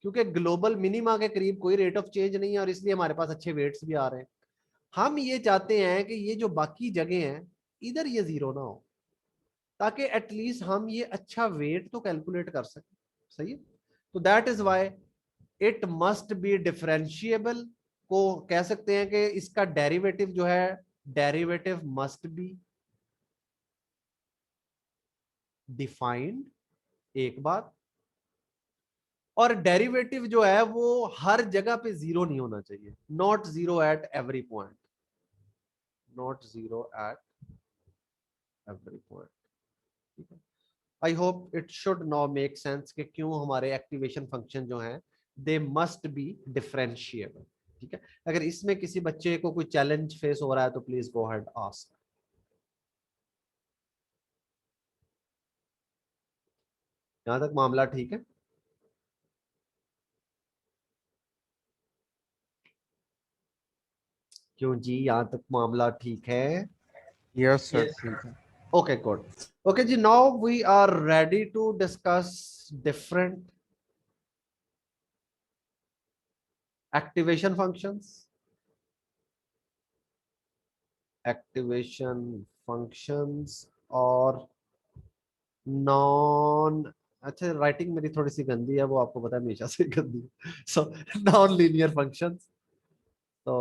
क्योंकि ग्लोबल मिनिमा के करीब कोई रेट ऑफ चेंज नहीं है, और इसलिए हमारे पास अच्छे वेट्स भी आ रहे हैं। हम ये चाहते हैं कि ये जो बाकी जगह हैं इधर ये जीरो ना हो, ताकि एटलीस्ट हम ये अच्छा वेट तो कैलकुलेट कर सकें, सही है। तो that is why it must be differentiable, को कह सकते हैं कि इसका डेरिवेटिव जो है, डेरिवेटिव मस्ट बी डिफाइंड, एक बात, और डेरिवेटिव जो है वो हर जगह पे जीरो नहीं होना चाहिए, not zero at every point, not zero at every point, ठीक है। I hope it should now make sense कि क्यों हमारे एक्टिवेशन फंक्शन जो हैं दे मस्ट बी डिफरेंशिएबल, ठीक है। अगर इसमें किसी बच्चे को कोई चैलेंज फेस हो रहा है तो प्लीज गो अहेड आस्क। यहां तक मामला ठीक है? क्यों जी, यहां तक मामला ठीक है? Yes sir, Yes. ठीक है। Okay, good. Okay ji, now we are ready to discuss different activation functions. Activation functions और नॉन, अच्छा राइटिंग मेरी थोड़ी सी गंदी है, वो आपको पता है हमेशा से गंदी है। So non linear functions. तो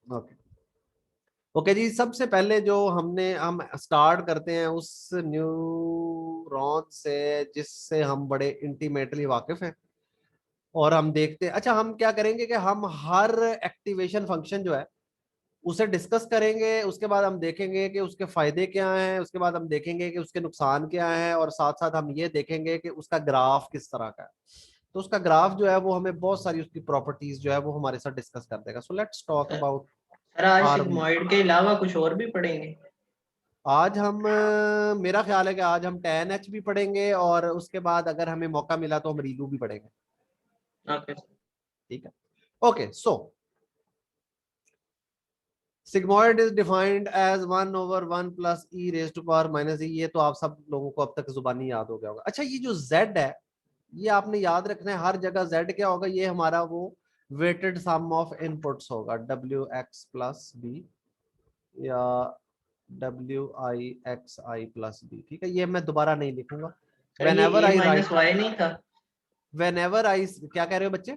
ओके ओके जी, सबसे पहले जो हम स्टार्ट करते हैं उस न्यूरॉन से जिससे हम बड़े इंटीमेटली वाकिफ हैं, और हम देखते हैं। अच्छा, हम क्या करेंगे कि हम हर एक्टिवेशन फंक्शन जो है उसे डिस्कस करेंगे, उसके बाद हम देखेंगे कि उसके फायदे क्या हैं, उसके बाद हम देखेंगे कि उसके नुकसान क्या हैं, और साथ साथ हम ये देखेंगे कि उसका ग्राफ किस तरह का है। तो उसका ग्राफ जो है वो हमें बहुत सारी उसकी प्रॉपर्टीज जो है वो हमारे साथ डिस्कस कर देगा। So let's talk about sir आज आर। सिग्मॉइड के अलावा कुछ और भी पढ़ेंगे? आज हम मेरा ख्याल है कि आज हम 10H भी पढ़ेंगे, और उसके बाद अगर हमें मौका मिला तो हम रीलू भी पढ़ेंगे, ओके। ठीक है। Okay, so sigmoid is defined as 1/1 plus e raised to power minus e, ये तो आप सब लोगों को अब तक जुबानी याद हो गया होगा। अच्छा, ये जो z है ये आपने याद रखना है हर जगह। z क्या होगा, ये हमारा वो वेटेड सम ऑफ इनपुट्स होगा, wx प्लस बी या wixi+b। ठीक है, ये मैं दोबारा नहीं लिखूंगा। सर whenever ये I a minus write, y नहीं था whenever I, क्या कह रहे हो बच्चे?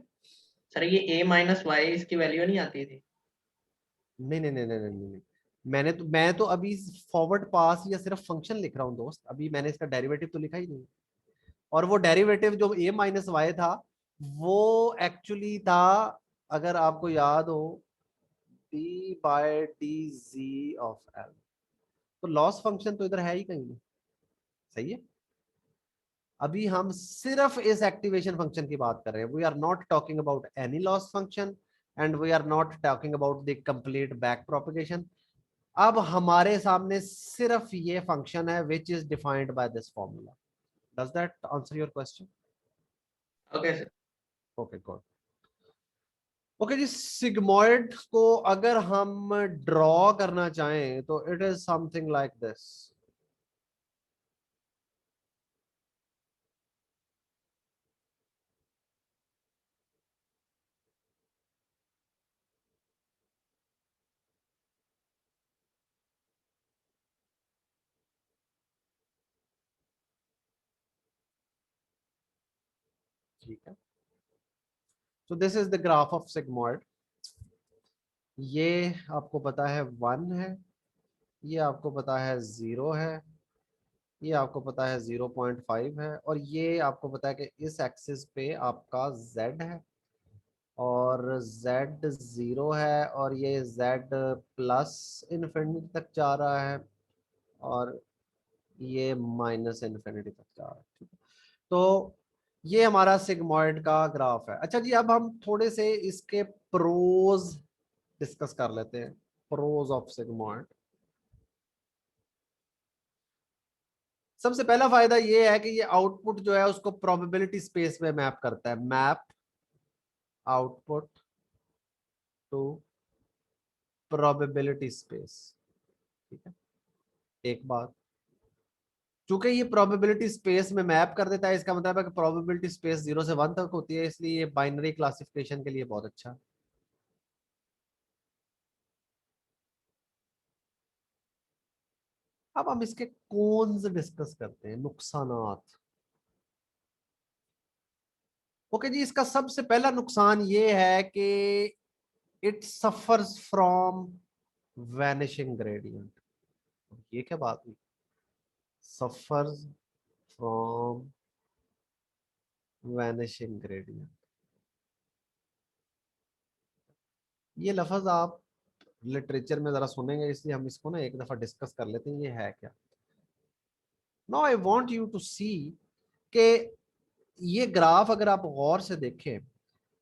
सर, ये a माइनस वाई इसकी वैल्यू नहीं आती थी? नहीं नहीं नहीं नहीं नहीं नहीं, मैं तो अभी फॉरवर्ड पास या सिर्फ फंक्शन लिख रहा हूँ दोस्त, अभी मैंने इसका डेरिवेटिव तो लिखा ही नहीं। और वो डेरिवेटिव जो a माइनस वाई था वो एक्चुअली था, अगर आपको याद हो, d by d z of l। तो लॉस फंक्शन तो इधर है ही कहीं नहीं, सही है। अभी हम सिर्फ इस एक्टिवेशन फंक्शन की बात कर रहे हैं। We are not talking about any loss function and we are not talking about the complete back propagation. अब हमारे सामने सिर्फ ये फंक्शन है which is defined by this formula. Does that answer your question? Okay sir. Okay good. Okay जी, सिग्मॉइड को अगर हम ड्रॉ करना चाहें तो it is something like this. ठीक है, so this is the graph of sigmoid। ये आपको पता है 1 है, ये आपको पता है 0 है, ये आपको पता है 0.5 है, और ये आपको पता है कि इस एक्सिस पे आपका z है और z 0 है और ये z प्लस इन्फिनिटी तक जा रहा है और ये माइनस इन्फिनिटी तक जा रहा है। ठीक है, तो ये हमारा सिग्मॉइड का ग्राफ है। अच्छा जी, अब हम थोड़े से इसके प्रोज डिस्कस कर लेते हैं, प्रोज ऑफ सिग्मॉइड। सबसे पहला फायदा ये है कि ये आउटपुट जो है उसको प्रोबेबिलिटी स्पेस में मैप करता है। Map output to probability space. ठीक है, एक बात, चूंकि ये प्रोबेबिलिटी स्पेस में मैप कर देता है, इसका मतलब है कि प्रोबेबिलिटी स्पेस 0 से 1 तक होती है, इसलिए ये बाइनरी क्लासिफिकेशन के लिए बहुत अच्छा है। अब हम इसके कॉन्स डिस्कस करते हैं, नुकसानात। ओके जी, इसका सबसे पहला नुकसान ये है कि it suffers from vanishing gradient. ये क्या बात हुई, सफर्स फ्रॉम वैनिशिंग ग्रेडियंट? ये लफ्ज आप लिटरेचर में जरा सुनेंगे, इसलिए हम इसको ना एक दफा डिस्कस कर लेते हैं, ये है क्या। Now I want you to see कि ये ग्राफ अगर आप गौर से देखें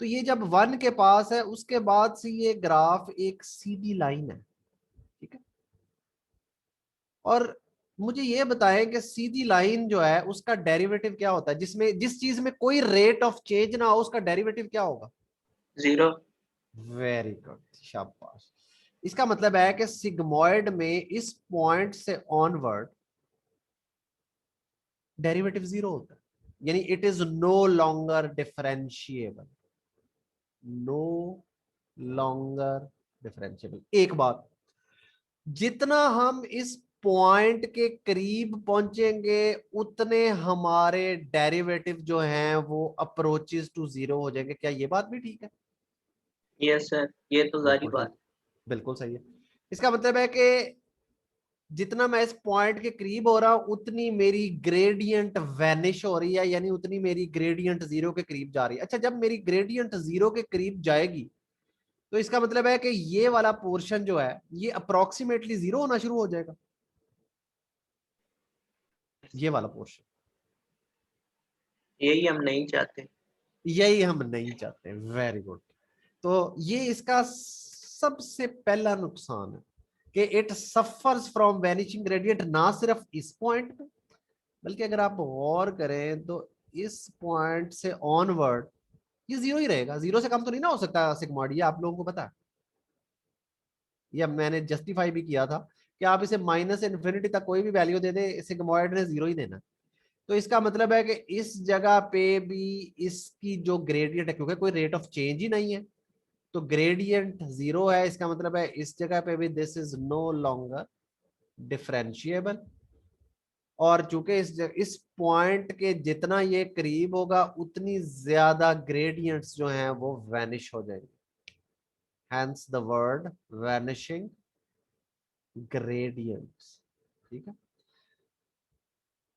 तो ये जब 1 के पास है उसके बाद से ये ग्राफ एक सीधी लाइन है। ठीक है, और मुझे ये बताएं कि सीधी लाइन जो है उसका डेरिवेटिव क्या होता है, जिसमें जिस चीज में कोई रेट ऑफ चेंज ना हो उसका डेरिवेटिव क्या होगा? 0। वेरी गुड, शाबाश। इसका मतलब है कि सिग्मॉइड में इस पॉइंट से ऑनवर्ड डेरिवेटिव 0 होता है, यानी it is no longer differentiable, no longer differentiable. एक बात, जितना हम इस पॉइंट के करीब पहुंचेंगे उतने हमारे डेरिवेटिव जो हैं वो अप्रोचेस टू 0 हो जाएंगे। क्या ये बात भी ठीक है? यस सर, ये तो जारी बिल्कुल बात। ठीक, बिल्कुल सही है। इसका मतलब है कि जितना मैं इस पॉइंट के करीब हो रहा हूं उतनी मेरी ग्रेडियंट वैनिश हो रही है, यानी उतनी मेरी ग्रेडियंट 0 के करीब जा रही है। अच्छा, जब मेरी ग्रेडियंट 0 के करीब जाएगी तो इसका मतलब है कि ये वाला पोर्शन जो है ये अप्रोक्सीमेटली 0 होना शुरू हो जाएगा, ये वाला पोर्शन। यही हम नहीं चाहते। यही हम नहीं चाहते, वेरी गुड। तो ये इसका सबसे पहला नुकसान है कि it suffers from vanishing gradient, ना सिर्फ इस पॉइंट पे बल्कि अगर आप गौर करें तो इस पॉइंट से ऑनवर्ड ये 0 ही रहेगा। 0 से कम तो नहीं ना हो सकता सिग्मॉइड, ये आप लोगों को पता है। या मैंने जस्टिफाई भी किया था कि आप इसे माइनस इन्फिनिटी तक कोई भी वैल्यू दे दें, सिग्मॉइड ने 0 ही देना। तो इसका मतलब है कि इस जगह पे भी इसकी जो ग्रेडियंट है, क्योंकि कोई रेट ऑफ चेंज ही नहीं है, तो ग्रेडियंट 0 है। इसका मतलब है इस जगह पे भी this is no longer differentiable. और चूंकि इस पॉइंट के जितना ये करीब होगा उतनी ज्यादा ग्रेडियंट्स जो हैं वो वैनिश हो जाएंगे, hence the word vanishing gradients. ठीक है,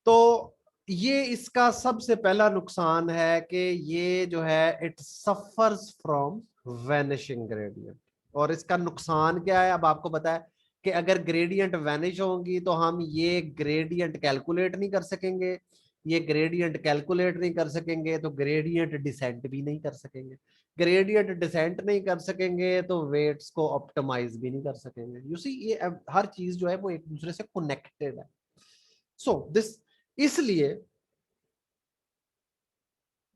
तो ये इसका सबसे पहला नुकसान है कि ये जो है it suffers from vanishing gradient. और इसका नुकसान क्या है, अब आपको पता है कि अगर ग्रेडियंट वैनिश होंगी तो हम ये ग्रेडियंट कैलकुलेट नहीं कर सकेंगे, ये ग्रेडियंट कैलकुलेट नहीं कर सकेंगे तो ग्रेडियंट डिसेंट भी नहीं कर सकेंगे, ग्रेडियंट डिसेंट नहीं कर सकेंगे तो वेट्स को ऑप्टिमाइज भी नहीं कर सकेंगे। यू सी ये हर चीज जो है वो एक दूसरे से कनेक्टेड है। सो दिस, इसलिए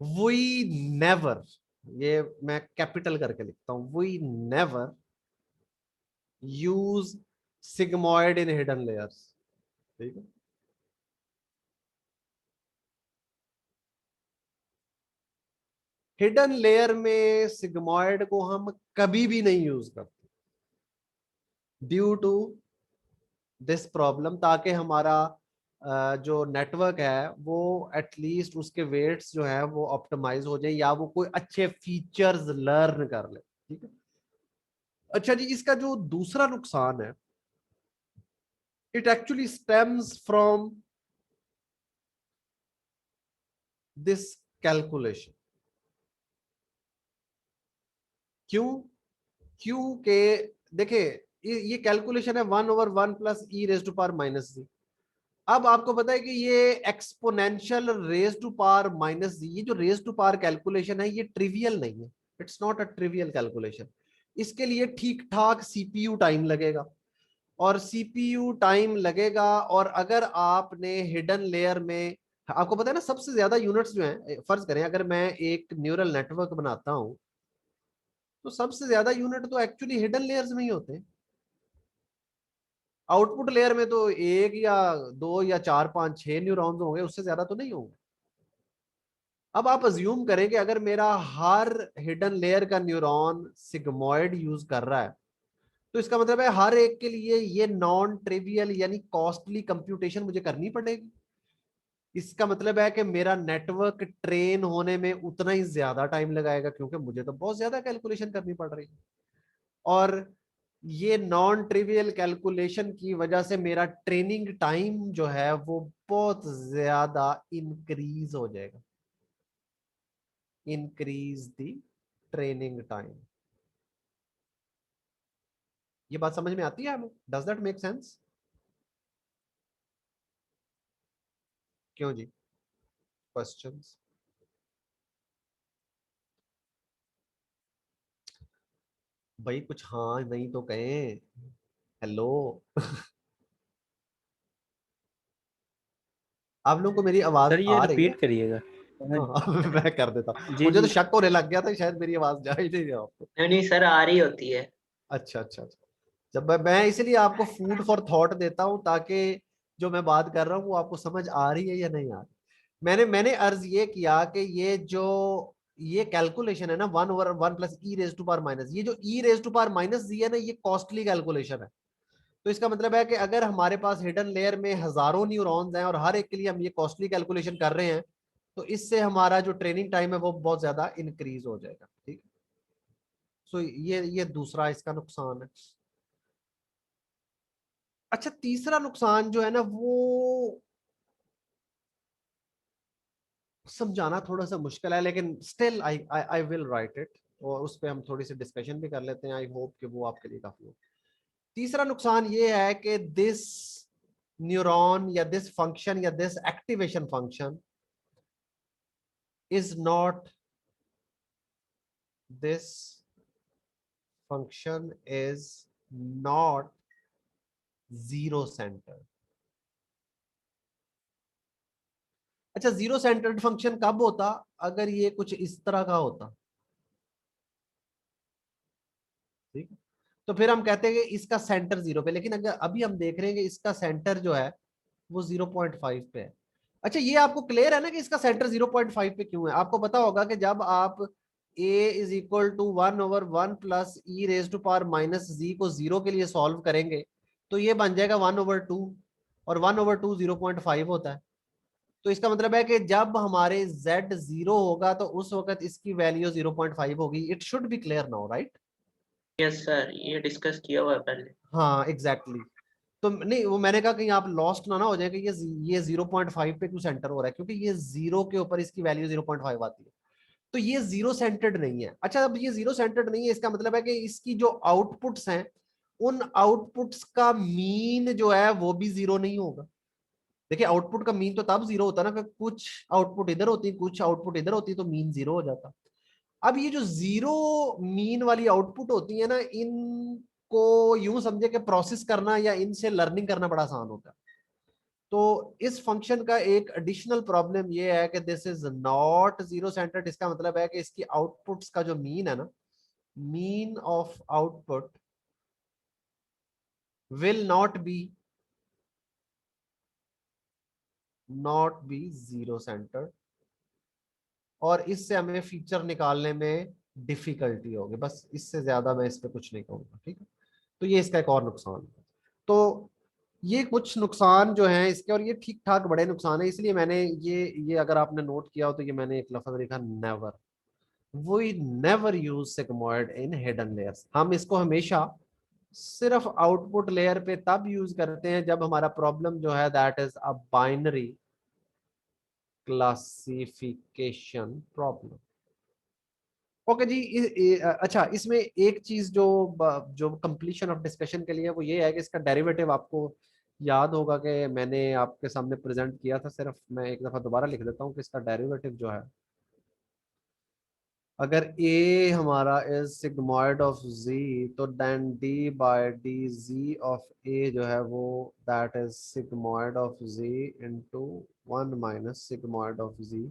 वी नेवर, ये मैं कैपिटल करके लिखता हूं, we never use sigmoid in hidden layers. ठीक है, हिडन लेयर में सिग्मॉइड को हम कभी भी नहीं यूज करते ड्यू टू दिस प्रॉब्लम, ताकि हमारा जो नेटवर्क है वो एटलीस्ट उसके वेट्स जो है वो ऑप्टिमाइज हो जाए या वो कोई अच्छे फीचर्स लर्न कर ले। ठीक है, अच्छा जी, इसका जो दूसरा नुकसान है, it actually stems from this calculation. क्यों? क्योंकि देखिए ये कैलकुलेशन है 1/1 plus e raise to power minus g. अब आपको पता है कि ये exponential raise to power minus g, ये जो रेज टू पावर कैलकुलेशन है ये ट्रिवियल नहीं है, it's not a trivial calculation. इसके लिए ठीक ठाक सीपीयू टाइम लगेगा, और सीपीयू टाइम लगेगा। और अगर आपने हिडन लेयर में, आपको पता है ना सबसे ज्यादा यूनिट्स जो हैं, फर्ज करें अगर मैं एक न्यूरल नेटवर्क बनाता हूं तो सबसे ज्यादा यूनिट तो एक्चुअली हिडन लेयर्स में ही होते हैं। आउटपुट लेयर में तो एक या दो या चार पांच छह न्यूरॉन्स होंगे, उससे ज्यादा तो नहीं होंगे। अब आप अज्यूम करें कि अगर मेरा हर हिडन लेयर का न्यूरॉन सिग्मॉइड यूज कर रहा है, तो इसका मतलब है हर एक के लिए ये नॉन ट्रिवियल यानी कॉस्टली कंप्यूटेशन मुझे करनी पड़ेगी। इसका मतलब है कि मेरा नेटवर्क ट्रेन होने में उतना ही ज्यादा टाइम लगाएगा, क्योंकि मुझे तो बहुत ज्यादा कैलकुलेशन करनी पड़ रही है। और ये नॉन ट्रिवियल कैलकुलेशन की वजह से मेरा ट्रेनिंग टाइम जो है वो बहुत ज्यादा इंक्रीज हो जाएगा, इंक्रीज द ट्रेनिंग टाइम। ये बात समझ में आती है हमें? Does that make sense? क्यों जी, क्वेश्चंस? भाई कुछ हाँ नहीं तो कहें। हेलो आप लोग को मेरी आवाज सर ये आ रही है? रिपीट करिएगा। हाँ मैं कर देता हूँ। जी मुझे तो जी। शक होने लग गया था शायद मेरी आवाज जा ही नहीं रही आपको। नहीं नहीं सर, आ रही होती है। अच्छा अच्छा अच्छा, जब मैं इसलिए आपको फूड फॉर थॉट देता हूँ ताकि जो मैं बात कर रहा हूँ वो आपको समझ आ रही है या नहीं आ रही। मैंने अर्ज ये किया कि ये जो ये कैलकुलेशन है ना 1/1 plus e raise to power minus, ये जो e raise to power minus z है ना, ये कॉस्टली कैलकुलेशन है। तो इसका मतलब है कि अगर हमारे पास हिडन लेयर में हजारों न्यूरॉन्स हैं और हर एक के लिए हम ये कॉस्टली कैलकुलेशन कर रहे हैं, तो इससे हमारा जो ट्रेनिंग टाइम है वो बहुत ज्यादा इंक्रीज हो जाएगा। ठीक है, सो ये दूसरा इसका नुकसान है। अच्छा, तीसरा नुकसान जो है ना वो समझाना थोड़ा सा मुश्किल है, लेकिन still I I will write it, और उस पर हम थोड़ी सी डिस्कशन भी कर लेते हैं। आई होप कि वो आपके लिए काफी हो। तीसरा नुकसान ये है कि दिस न्यूरॉन या दिस फंक्शन या this activation function is not, this function is not zero centre. अच्छा, जीरो सेंटर्ड फंक्शन कब होता? अगर ये कुछ इस तरह का होता। ठीक है, तो फिर हम कहते हैं कि इसका सेंटर 0 पे, लेकिन अगर अभी हम देख रहे हैं कि इसका सेंटर जो है वो 0.5 पे है। अच्छा ये आपको क्लियर है ना कि इसका सेंटर 0.5 पे क्यों है? आपको पता होगा कि जब आप a is equal to 1/1 plus e raise to power minus g को 0 के लिए सॉल्व करेंगे तो ये बन जाएगा 1/2, और 1/2 0.5 होता है। तो इसका मतलब है कि जब हमारे z 0 होगा तो उस वक्त इसकी वैल्यू 0.5 होगी। It should be clear now, right? Yes sir, ये डिस्कस किया हुआ है पहले। हाँ एग्जैक्टली तो नहीं, वो मैंने कहा कहीं आप लॉस्ट ना हो जाए कि ये 0.5 पे क्यों सेंटर हो रहा है, क्योंकि ये 0 के ऊपर इसकी वैल्यू 0.5 आती है। तो ये जीरो सेंटर्ड नहीं है। अच्छा अब ये जीरो सेंटर्ड नहीं है, इसका मतलब है कि इसकी जो आउटपुट्स हैं उन आउटपुट्स का मीन जो है वो भी जीरो नहीं होगा। देखिए आउटपुट का मीन तो तब जीरो होता है ना कि कुछ आउटपुट इधर होती, कुछ आउटपुट इधर होती, तो मीन जीरो हो जाता। अब ये जो जीरो मीन वाली आउटपुट होती है ना, इनको यूं समझे कि प्रोसेस करना या इनसे लर्निंग करना बड़ा आसान होता है। तो इस फंक्शन का एक एडिशनल प्रॉब्लम ये है कि this is not zero centred. इसका मतलब है कि इसकी आउटपुट्स का जो मीन है ना, mean of output will not be zero centred, और इससे हमें फीचर निकालने में डिफिकल्टी होगी। बस इससे ज्यादा मैं इस पे कुछ नहीं कहूंगा, ठीक है? तो ये इसका एक और नुकसान है। तो ये कुछ नुकसान जो हैं इसके, और ये ठीक ठाक बड़े नुकसान है, इसलिए मैंने ये अगर आपने नोट किया हो तो ये मैंने एक लफ्ज लिखा, never. We never use sigmoid in hidden layers. हम इसको हमेशा सिर्फ आउटपुट लेयर पे तब यूज करते हैं जब हमारा प्रॉब्लम जो है that is a binary classification problem. Okay जी। अच्छा इसमें एक चीज जो कंप्लीशन ऑफ डिस्कशन के लिए वो ये है कि इसका डेरिवेटिव आपको याद होगा कि मैंने आपके सामने प्रेजेंट किया था। सिर्फ मैं एक दफा दोबारा लिख देता हूँ कि इसका डेरिवेटिव जो है, अगर a हमारा इज सिग्मॉइड ऑफ z, तो then d by d z of a जो है वो that is sigmoid of z into 1 minus sigmoid of z।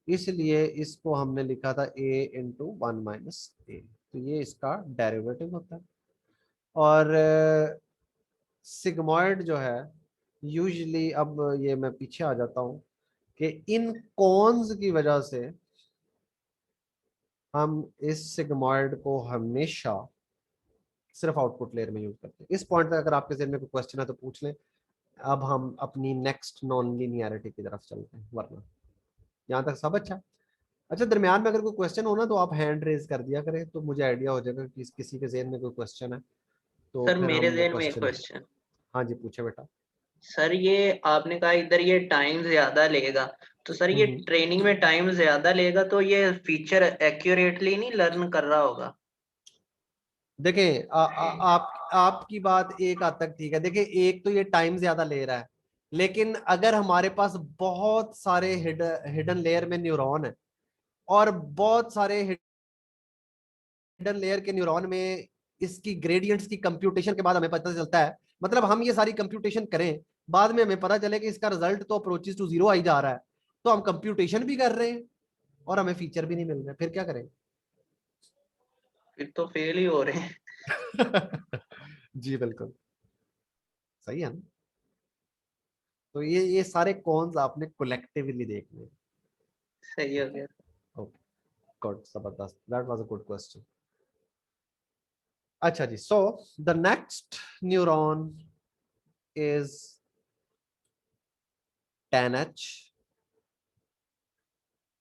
इसलिए इसको हमने लिखा था a इंटू 1 माइनस a। तो ये इसका डेरिवेटिव होता है। और सिग्मॉइड जो है यूजुअली, अब ये मैं पीछे आ जाता हूँ कि इन कॉन्स की वजह से हम इस सिग्मॉइड को हमेशा सिर्फ आउटपुट लेयर में यूज करते हैं। इस पॉइंट तक अगर आपके ज़हन में कोई क्वेश्चन है तो पूछ लें। अब हम अपनी नेक्स्ट नॉन लीनियरिटी की तरफ चलते हैं, वरना यहाँ तक सब अच्छा है। अच्छा दरमियान में अगर कोई क्वेश्चन हो ना तो आप हैंड रेज कर दिया करें, तो मुझे आइडिया हो जाएगा कि किसी के ज़हन में कोई क्वेश्चन है, तो सर फिर मेरे हम वो ज़हन में एक क्वेश्चन। क्वेश्चन। हाँ जी पूछे बेटा। सर ये आपने कहा इधर ये टाइम ज्यादा लेगा, तो सर ये हम्म। ट्रेनिंग में टाइम ज्यादा लेगा तो ये फीचर एक्यूरेटली नहीं लर्न कर रहा होगा? देखें आपकी बात एक हद तक ठीक है। देखिए एक तो ये टाइम ज्यादा ले रहा है, लेकिन अगर हमारे पास बहुत सारे हिडन लेयर में न्यूरॉन है, और बहुत सारे हिडन लेयर के न्यूरॉन में इसकी ग्रेडियंट्स की कंप्यूटेशन के बाद हमें पता चलता है, मतलब हम ये सारी कंप्यूटेशन करें, बाद में हमें पता चले कि इसका रिजल्ट तो अप्रोचेस टू जीरो आई जा रहा है, तो हम कंप्यूटेशन भी कर रहे हैं और हमें फीचर भी नहीं मिल रहे, फिर क्या करें? फिर तो फेल ही हो रहे हैं। जी बिल्कुल सही है ना। तो ये सारे कॉन्स आपने कलेक्टिवली देखने हैं। सही हो गया। ओके गुड, जबरदस्त, that was a good question. अच्छा जी, so the next neuron is 10H,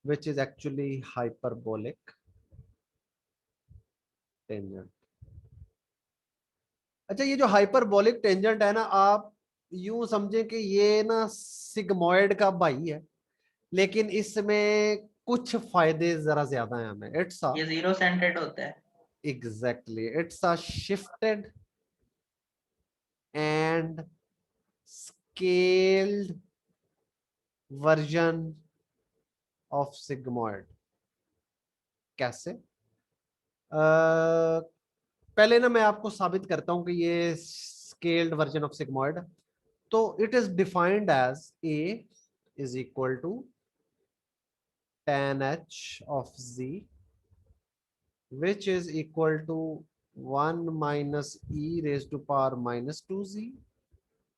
which is actually hyperbolic tangent। अच्छा ये जो हाइपरबोलिक टेंजेंट है ना, आप यूं समझें कि ये ना सिग्मॉइड का भाई है, लेकिन इसमें कुछ फायदे जरा ज्यादा हैं हमें। इट्स अ ये जीरो सेंटर्ड होता है। Exactly it's a shifted and scaled version of sigmoid. कैसे? पहले ना मैं आपको साबित करता हूं कि ये स्केल्ड वर्जन ऑफ सिग्मॉइड। तो it is defined as a is equal to tan h of z, which is equal to 1 minus e raised to power minus 2z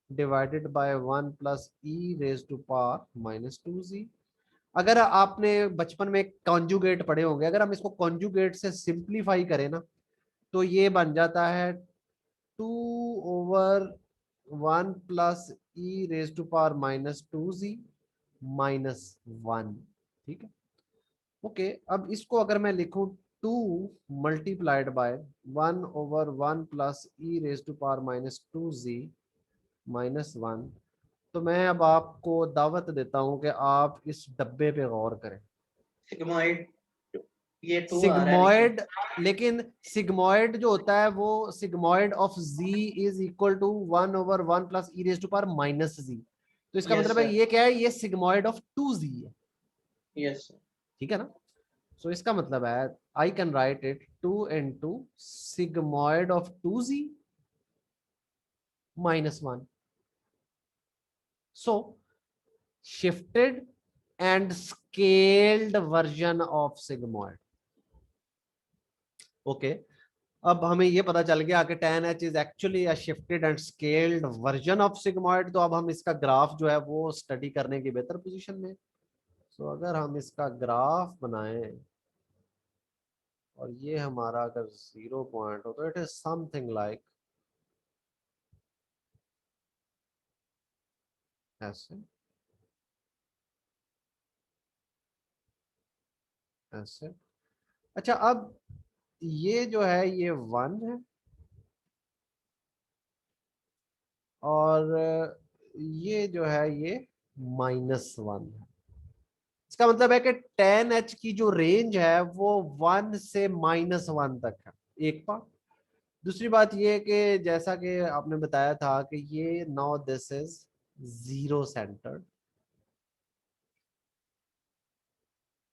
divided by 1 plus e raise to power minus 2z। अगर आपने बचपन में कॉन्जुगेट पढ़े होंगे, अगर हम इसको कॉन्जुगेट से सिंप्लीफाई करें ना, तो ये बन जाता है 2/1 plus e raise to power minus 2z minus 1। ठीक है, ओके। अब इसको अगर मैं लिखूं 2 multiplied by 1/1 plus e raise to power minus 2z minus 1, तो मैं अब आपको दावत देता हूं कि आप इस डब्बे पे गौर करें। सिग्मॉइड, ये 2 आ रहा है सिग्मॉइड, लेकिन सिग्मॉइड जो होता है वो sigmoid of z is equal to 1/1 plus e raise to power minus z। तो इसका Yes, मतलब है sir. ये क्या है, ये सिग्मॉइड ऑफ 2z है। Yes sir. ठीक है ना, सो इसका मतलब है I can write it 2 into sigmoid of 2z minus 1। so shifted and scaled version of sigmoid। Okay, अब हमें ये पता चल गया कि tan h is actually a shifted and scaled version of sigmoid। तो अब हम इसका ग्राफ जो है वो स्टडी करने की बेहतर पोजीशन में। सो अगर हम इसका ग्राफ बनाएं और ये हमारा अगर 0 पॉइंट हो तो इट इज समथिंग लाइक ऐसे ऐसे। अच्छा, अब ये जो है ये 1 है और ये जो है ये -1 है। इसका मतलब है कि tan h की जो रेंज है वो 1 से -1 तक है, एक बात। दूसरी बात ये कि जैसा कि आपने बताया था कि ये नाउ दिस इज 0 सेंटर्ड।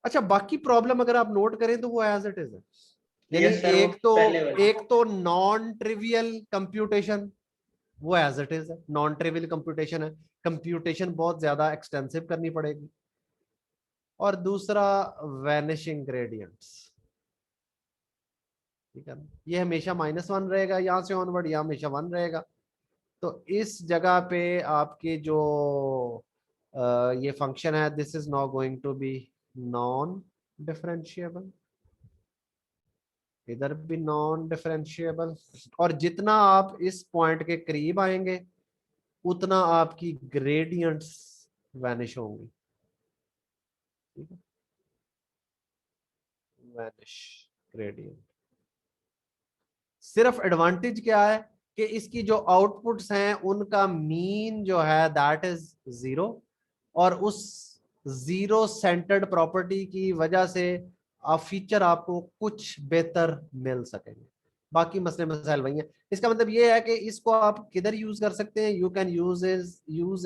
अच्छा, बाकी प्रॉब्लम अगर आप नोट करें तो वो एज इट इज है, यानी Yes, sir, वो पहले वाली। एक तो नॉन ट्रिवियल कंप्यूटेशन वो एज इट इज है, नॉन ट्रिवियल कंप्यूटेशन है, कंप्यूटेशन बहुत ज्यादा एक्सटेंसिव करनी पड़ेगी। और दूसरा वैनिशिंग ग्रेडियंट्स, ठीक है ना, ये हमेशा -1 रहेगा, यहां से ऑनवर्ड यहाँ हमेशा 1 रहेगा। तो इस जगह पे आपके जो ये फंक्शन है this is not going to be non differentiable, इधर भी नॉन डिफरेंशिएबल। और जितना आप इस पॉइंट के करीब आएंगे उतना आपकी ग्रेडियंट्स वैनिश होंगी। ठीक है, वैनिश ग्रेडियंट। सिर्फ एडवांटेज क्या है कि इसकी जो आउटपुट्स हैं उनका मीन जो है दैट इज 0, और उस 0 सेंटर्ड प्रॉपर्टी की वजह से फीचर आपको कुछ बेहतर मिल सकेंगे। बाकी मसले मसाइल वही हैं। इसका मतलब ये है कि इसको आप किधर यूज कर सकते हैं, you can use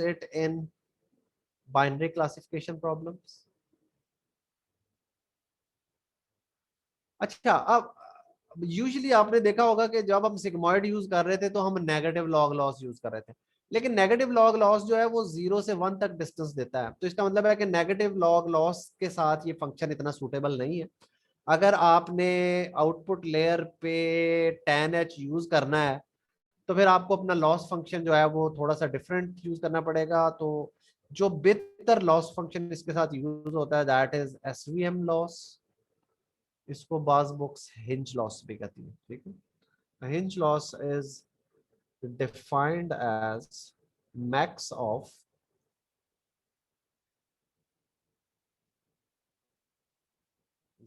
it in binary classification problems. अच्छा, अब यूजुअली आपने देखा होगा कि जब हम सिग्मॉइड यूज कर रहे थे तो हम नेगेटिव लॉग लॉस यूज कर रहे थे, लेकिन नेगेटिव लॉग लॉस जो है वो 0 से 1 तक डिस्टेंस देता है। तो इसका मतलब है कि नेगेटिव लॉग लॉस के साथ ये फंक्शन इतना सूटेबल नहीं है। अगर आपने आउटपुट लेयर पे tan h यूज करना है तो फिर आपको अपना लॉस फंक्शन जो है वो थोड़ा सा डिफरेंट यूज करना पड़ेगा। तो जो बेहतर लॉस फंक्शन इसके साथ यूज होता है दैट इज SVM लॉस। इसको बाज बुक्स हिंज लॉस भी कहती है। ठीक है, hinge loss is defined as max of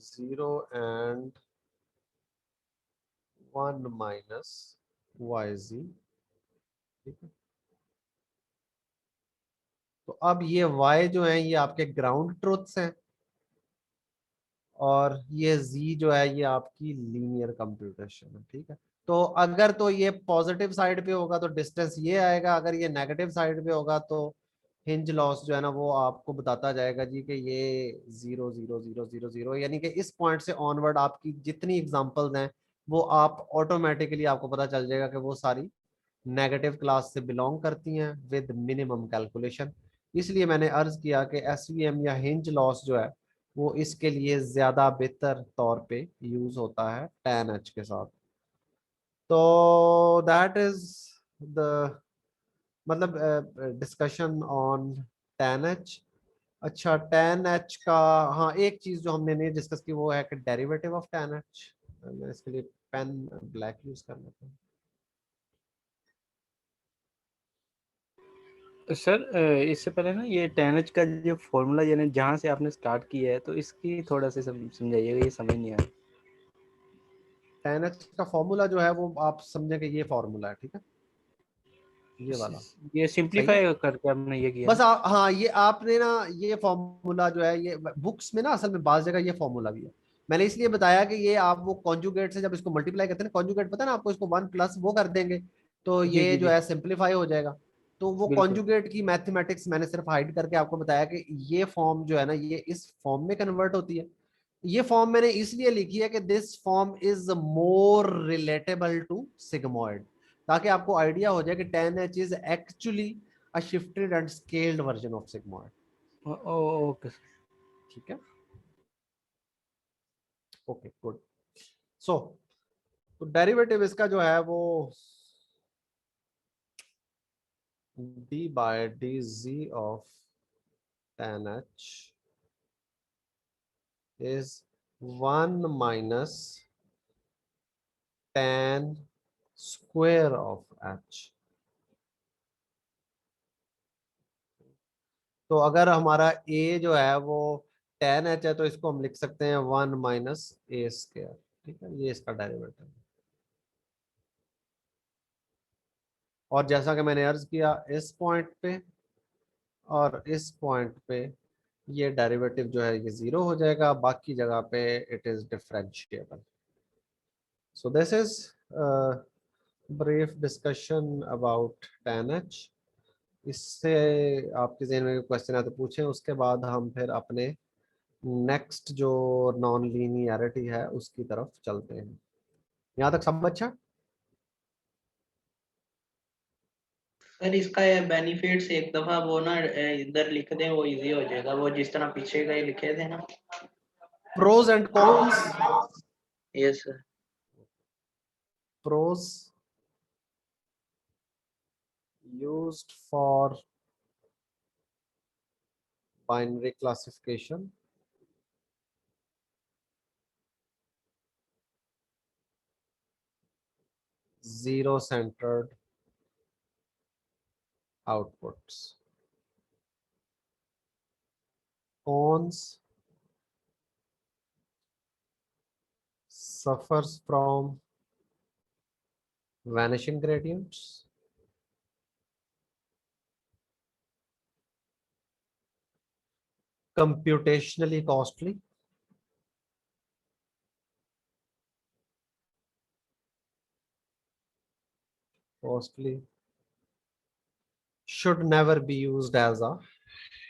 zero and 1 minus YZ। ठीक है, तो अब ये Y जो है ये आपके ग्राउंड ट्रुथ्स हैं और ये Z जो है ये आपकी लीनियर कंप्यूटेशन है। ठीक है, तो अगर तो ये पॉजिटिव साइड पे होगा तो डिस्टेंस ये आएगा, अगर ये नेगेटिव साइड पे होगा तो हिंज लॉस जो है ना वो आपको बताता जाएगा जी कि ये 0 0 0 0 0, यानी कि इस पॉइंट से ऑनवर्ड आपकी जितनी एग्जांपल्स हैं वो आप ऑटोमेटिकली आपको पता चल जाएगा कि वो सारी नेगेटिव क्लास से बिलोंग करती हैं विद मिनिमम कैलकुलेशन। इसलिए मैंने अर्ज किया कि SVM या हिंज लॉस जो है वो इसके लिए ज्यादा बेहतर तौर पे यूज होता है tan h के साथ। तो दैट इज द मतलब डिस्कशन ऑन tan h। अच्छा tan h का, हाँ एक चीज जो हमने नहीं डिस्कस की वो है कि डेरिवेटिव ऑफ tan h। मैं इसके लिए पेन ब्लैक यूज कर लेता हूँ। सर इससे पहले ना ये tan h का जो फॉर्मूला यानी जहाँ से आपने स्टार्ट किया है तो इसकी थोड़ा सा समझाइएगा, ये समझ नहीं आया। tan h का फॉर्मूला जो है वो आप समझे कि ये फॉर्मूला है, ठीक है, ये वाला ये सही है। सिंपलीफाई करके आपने ये किया बस ना? हाँ ये आपने ना ये फॉर्मूला जो है ये बुक्स में ना असल में बाज जगह ये फॉर्मूला भी है। मैंने इसलिए बताया कि ये आप वो कॉन्जुगेट से जब इसको मल्टीप्लाई करते हैं ना, कॉन्जुगेट पता है ना आपको, इसको 1 प्लस वो कर देंगे तो जी ये जी जो जी है सिंप्लीफाई हो जाएगा। तो वो बिल्कुल। कॉन्जुगेट की मैथमेटिक्स मैंने सिर्फ हाइड करके आपको बताया कि ये फॉर्म जो है ना ये इस फॉर्म में कन्वर्ट होती है। ये फॉर्म मैंने इसलिए लिखी है कि this form is more relatable to sigmoid, ताकि आपको आइडिया हो जाए कि tan h is actually a shifted and scaled version of sigmoid। Okay sir. ठीक है, ओके गुड। सो तो डेरिवेटिव इसका जो है वो d by dz of tan h is 1 minus tan square of h। तो अगर हमारा a जो है वो tan h है तो इसको हम लिख सकते हैं 1 माइनस a स्क्वायर। ठीक है, ये इसका डेरिवेटिव। और जैसा कि मैंने अर्ज किया इस पॉइंट पे और इस पॉइंट पे ये डेरिवेटिव जो है ये 0 हो जाएगा, बाकी जगह पे it is differentiable. So this is brief discussion about tan h। इससे आपके ज़हन में क्वेश्चन है तो पूछें, उसके बाद हम फिर अपने नेक्स्ट जो नॉन लीनियरिटी है उसकी तरफ चलते हैं। यहाँ तक सब अच्छा? सर इसका ये बेनिफिट्स एक दफा वो ना इधर लिख दें वो इजी हो जाएगा, वो जिस तरह पीछे का ही लिखे थे ना। Pros and cons. Yes sir. Pros used for binary classification, zero centered outputs. Cons suffers from vanishing gradients. Computationally costly. Should never be used as a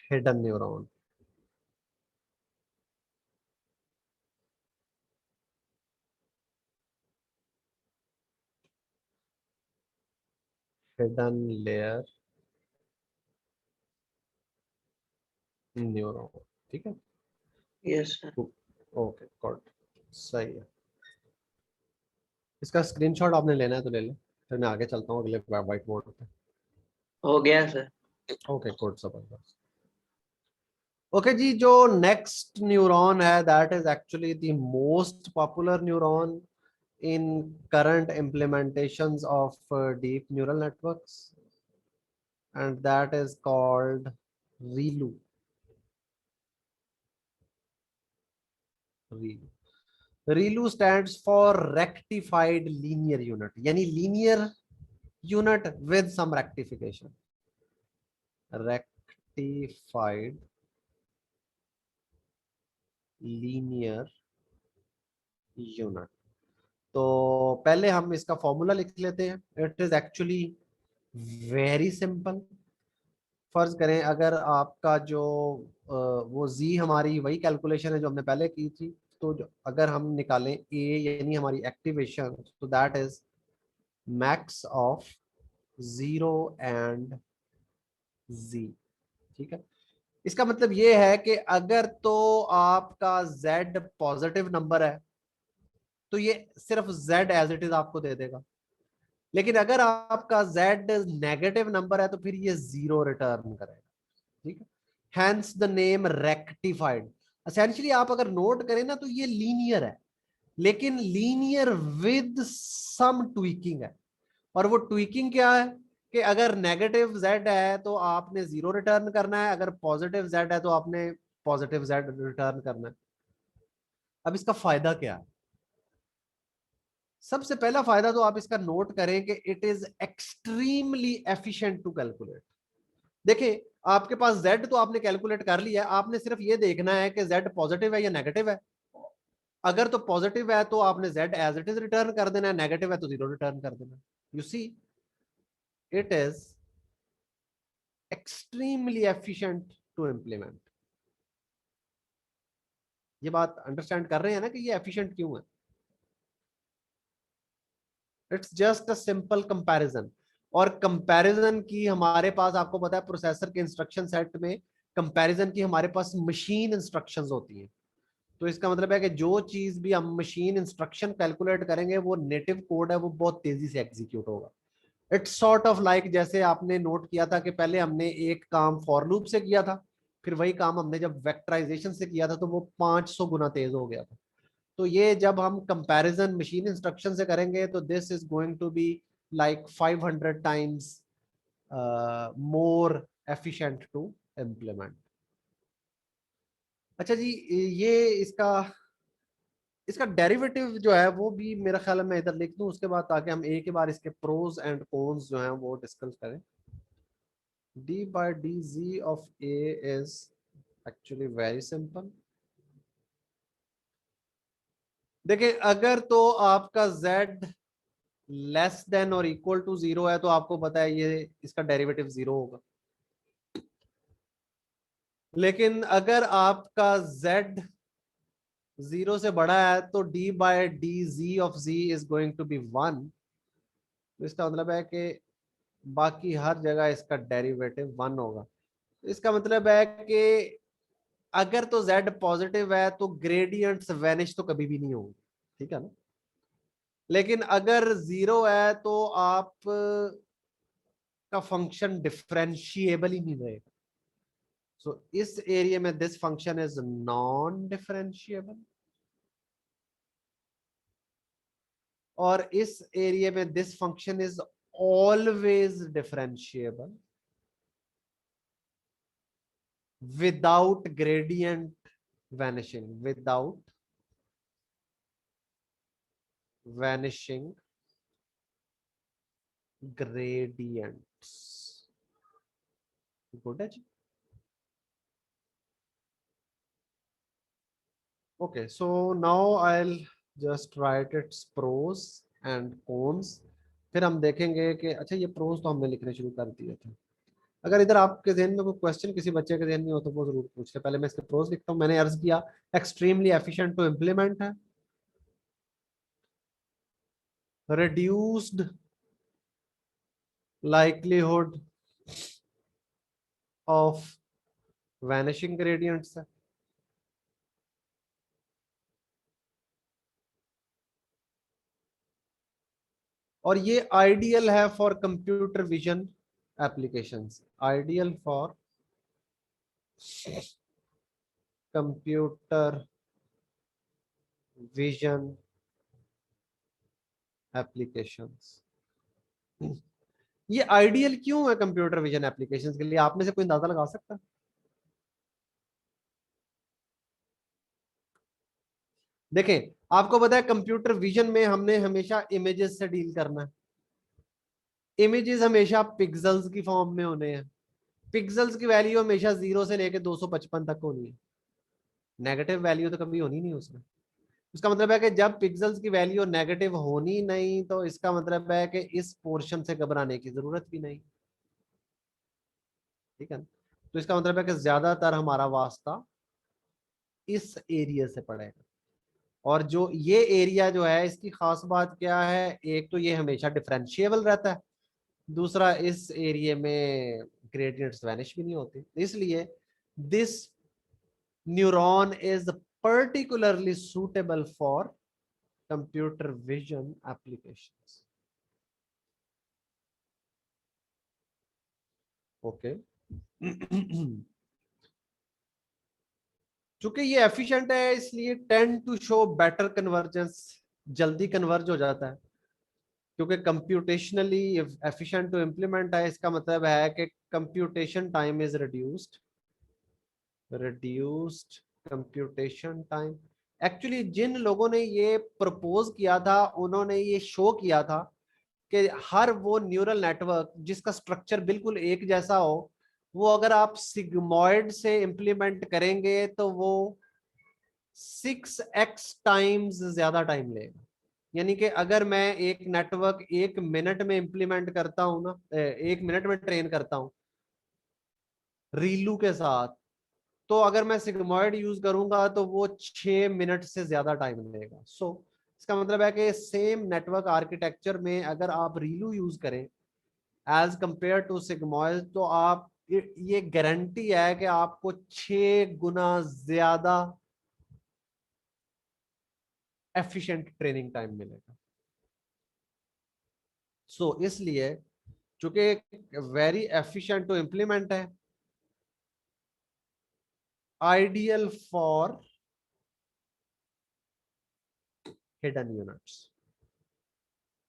hidden neuron. Hidden layer neuron। ठीक है, यस सर। ओके गुड, सही है। इसका स्क्रीनशॉट आपने लेना है तो ले लें, फिर मैं आगे चलता हूँ अगले व्हाइट बोर्ड पे। हो गया सर। ओके गुड, जबरदस्त। ओके जी, जो नेक्स्ट न्यूरॉन है that is actually the most popular neuron in current implementations of deep neural networks, and that is called ReLU। ReLU, ReLU stands for rectified linear unit, यानी linear unit with some rectification। Rectified linear unit। तो पहले हम इसका फॉर्मूला लिख लेते हैं। It is actually very simple. फर्ज करें अगर आपका जो वो z हमारी वही कैलकुलेशन है जो हमने पहले की थी, तो अगर हम निकालें a यानी हमारी एक्टिवेशन, तो that is max of 0 and z। ठीक है, इसका मतलब ये है कि अगर तो आपका z पॉजिटिव नंबर है तो ये सिर्फ z एज इट इज आपको दे देगा। लेकिन अगर आपका z नेगेटिव नंबर है तो फिर ये 0 रिटर्न करेगा, ठीक है। Hence the name rectified. Essentially आप अगर नोट करें ना तो ये लीनियर है, लेकिन लीनियर विद सम ट्वीकिंग है। और वो ट्वीकिंग क्या है कि अगर नेगेटिव z है तो आपने 0 रिटर्न करना है, अगर पॉजिटिव z है तो आपने पॉजिटिव z रिटर्न करना है। अब इसका फायदा क्या है? सबसे पहला फायदा तो आप इसका नोट करें कि it is extremely efficient to calculate. देखिए आपके पास z तो आपने कैलकुलेट कर लिया है, आपने सिर्फ ये देखना है कि z पॉजिटिव है या नेगेटिव है। अगर तो पॉजिटिव है तो आपने z as it is return कर देना है, नेगेटिव है तो 0 रिटर्न कर देना। You see it is extremely efficient to implement. ये बात अंडरस्टैंड कर रहे हैं ना कि ये एफिशिएंट क्यों है? It's just a simple comparison. और कंपैरिजन की हमारे पास, आपको पता है प्रोसेसर के इंस्ट्रक्शन सेट में कंपैरिजन की हमारे पास मशीन इंस्ट्रक्शंस होती हैं। तो इसका मतलब है कि जो चीज भी हम मशीन इंस्ट्रक्शन कैलकुलेट करेंगे वो नेटिव कोड है, वो बहुत तेजी से एग्जीक्यूट होगा। इट्स सॉर्ट ऑफ लाइक जैसे आपने नोट किया था कि पहले हमने एक काम फॉर लूप से किया था, फिर वही काम हमने जब वेक्टराइजेशन से किया था तो वो 500 गुना तेज हो गया था। तो ये जब हम कंपैरिजन मशीन इंस्ट्रक्शन से करेंगे तो this is going to be like 500 times more efficient to implement. अच्छा जी, ये इसका इसका डेरिवेटिव जो है वो भी मेरा ख्याल है मैं इधर लिख दूं उसके बाद, ताकि हम एक ही बार इसके प्रोज एंड कॉन्स जो हैं वो डिस्कस करें। d by dz of a is actually very simple। देखिए अगर तो आपका z लेस देन और इक्वल टू 0 है तो आपको पता है ये इसका डेरिवेटिव 0 होगा। लेकिन अगर आपका z 0 से बड़ा है तो d by d z of z is going to be 1। तो इसका मतलब है कि बाकी हर जगह इसका डेरिवेटिव 1 होगा। इसका मतलब है कि अगर तो z पॉजिटिव है तो ग्रेडियंट्स वैनिश तो कभी भी नहीं होंगे, ठीक है ना। लेकिन अगर 0 है तो आप का फंक्शन डिफरेंशिएबल ही नहीं रहेगा। सो इस एरिया में this function is non differentiable, और इस एरिया में this function is always differentiable without gradient vanishing, without vanishing gradients. Good है जी। Okay, so now I'll just write its pros and cons। फिर हम देखेंगे कि अच्छा ये प्रोज तो हमने लिखने शुरू कर दिए थे। अगर इधर आपके जहन में कोई क्वेश्चन किसी बच्चे के जहन में हो तो वो जरूर पूछ ले। पहले मैं इसके प्रोज लिखता हूँ। मैंने अर्ज किया एक्सट्रीमली एफिशिएंट टू इम्प्लीमेंट है, reduced likelihood of vanishing gradients है, और ये आइडियल है for computer vision applications. Ideal for computer vision applications. ये आइडियल क्यों है कंप्यूटर विजन एप्लीकेशंस के लिए? आप में से कोई अंदाजा लगा सकता है? देखें आपको पता है कंप्यूटर विजन में हमने हमेशा इमेजेस से डील करना है। इमेजेस हमेशा पिक्सेल्स की फॉर्म में होने हैं। पिक्सेल्स की वैल्यू हमेशा 0 से लेकर 255 तक होनी है। नेगेटिव वैल्यू तो कभी होनी नहीं उसमें। इसका मतलब है कि जब पिक्सेल्स की वैल्यू नेगेटिव होनी नहीं तो इसका मतलब है कि इस पोर्शन से घबराने की जरूरत भी नहीं, ठीक है। तो इसका मतलब है कि ज्यादातर हमारा वास्ता इस एरिया से पड़ेगा। और जो ये एरिया जो है इसकी खास बात क्या है? एक तो ये हमेशा डिफरेंशिएबल रहता है, दूसरा इस एरिया में ग्रेडियंट्स वैनिश भी नहीं होते, इसलिए this neuron is particularly suitable for computer vision applications. Okay चूंकि ये एफिशिएंट है इसलिए tend to show better convergence, जल्दी कन्वर्ज हो जाता है, क्योंकि कंप्यूटेशनली एफिशिएंट टू इम्प्लीमेंट है, इसका मतलब है कि computation time is reduced computation time. Actually जिन लोगों ने ये प्रपोज किया था उन्होंने ये शो किया था कि हर वो न्यूरल नेटवर्क जिसका स्ट्रक्चर बिल्कुल एक जैसा हो, वो अगर आप सिग्मॉइड से इंप्लीमेंट करेंगे तो वो 6x टाइम्स ज्यादा टाइम लेगा। यानी कि अगर मैं एक नेटवर्क 1 मिनट में इंप्लीमेंट करता हूं ना, 1 मिनट में ट्रेन करता हूं रीलू के साथ, तो अगर मैं सिग्मॉइड यूज करूंगा तो वो 6 मिनट से ज्यादा टाइम लेगा। सो इसका मतलब है कि सेम नेटवर्क आर्किटेक्चर में अगर आप रीलू यूज करें एज कंपेयर टू सिग्मॉइड, तो आप ये गारंटी है कि आपको 6 गुना ज्यादा एफिशिएंट ट्रेनिंग टाइम मिलेगा। सो इसलिए चूंकि वेरी एफिशिएंट टू इम्प्लीमेंट है, ideal for hidden units.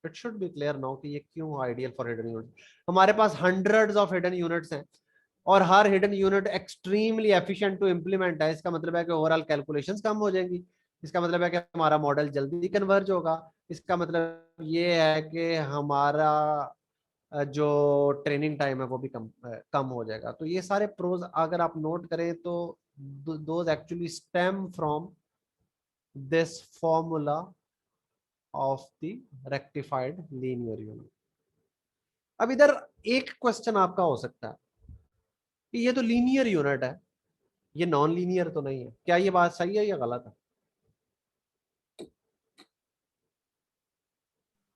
It should be clear now कि ये क्यों आइडियल फॉर हिडन यूनिट्स। हमारे पास हंड्रेड्स ऑफ हिडन यूनिट्स हैं और हर hidden unit extremely efficient to implement है। इसका मतलब है कि ओवरऑल कैलकुलेशंस कम हो जाएंगी, इसका मतलब है कि हमारा मॉडल जल्दी कन्वर्ज होगा, इसका मतलब ये है कि हमारा जो ट्रेनिंग टाइम है वो भी कम हो जाएगा। तो ये सारे प्रोज अगर आप नोट करें तो those actually stem from this formula of the rectified linear unit. अब इधर एक क्वेश्चन आपका हो सकता है कि ये तो लीनियर यूनिट है, ये नॉन लीनियर तो नहीं है, क्या ये बात सही है या गलत है?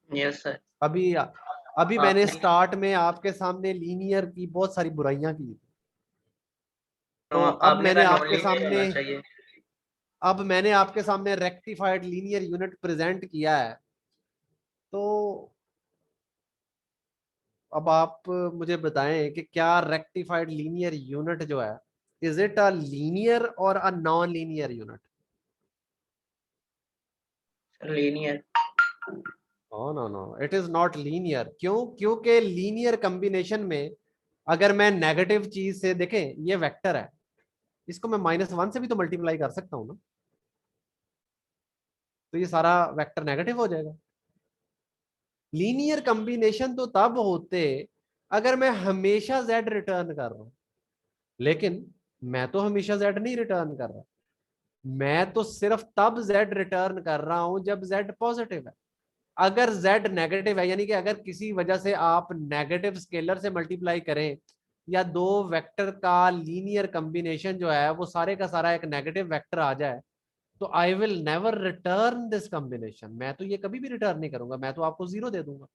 Yes sir. अभी मैंने आपने स्टार्ट में आपके सामने लीनियर की बहुत सारी बुराइयां की, तो अब आपने मैंने कहा नॉन आपके लीनियर सामने होना चाहिए। रेक्टिफाइड लीनियर यूनिट प्रेजेंट किया है। तो अब आप मुझे बताएं कि क्या रेक्टिफाइड लीनियर यूनिट जो है, इज इट अ लीनियर और a non linear unit? Linear. No no no, it is not linear. क्यों? क्योंकि लीनियर कॉम्बिनेशन में अगर मैं नेगेटिव चीज से देखें, ये वेक्टर है, इसको मैं -1 से भी तो मल्टीप्लाई कर सकता हूं ना, तो ये सारा वेक्टर नेगेटिव हो जाएगा। लीनियर कॉम्बिनेशन तो तब होते अगर मैं हमेशा z रिटर्न कर रहा हूं, लेकिन मैं तो हमेशा z नहीं रिटर्न कर रहा, मैं तो सिर्फ तब z रिटर्न कर रहा हूं जब z पॉजिटिव है। अगर z नेगेटिव है, यानी कि अगर किसी वजह से आप नेगेटिव स्केलर से मल्टीप्लाई करें या दो वेक्टर का लीनियर कॉम्बिनेशन जो है वो सारे का सारा एक नेगेटिव वेक्टर आ जाए, तो I will never return this combination. मैं तो ये कभी भी रिटर्न नहीं करूंगा, मैं तो आपको 0 दे दूंगा।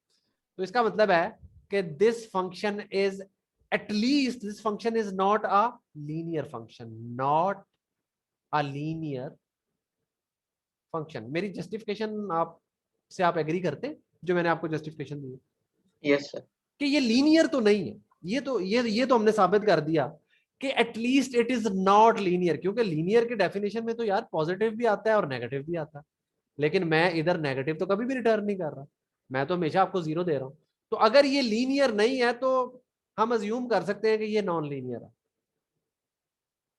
तो इसका मतलब है कि this function is at least this function is not a linear function, not a linear function. मेरी जस्टिफिकेशन आप से आप एग्री करते जो मैंने आपको जस्टिफिकेशन दी? Yes sir. कि ये लीनियर तो नहीं है, ये तो हमने साबित कर दिया कि at least it is not linear, क्योंकि लीनियर के डेफिनेशन में तो यार पॉजिटिव भी आता है और नेगेटिव भी आता है, लेकिन मैं इधर नेगेटिव तो कभी भी रिटर्न नहीं कर रहा, मैं तो हमेशा आपको 0 दे रहा हूं। तो अगर ये लीनियर नहीं है तो हम अज्यूम कर सकते हैं कि ये नॉन लीनियर है,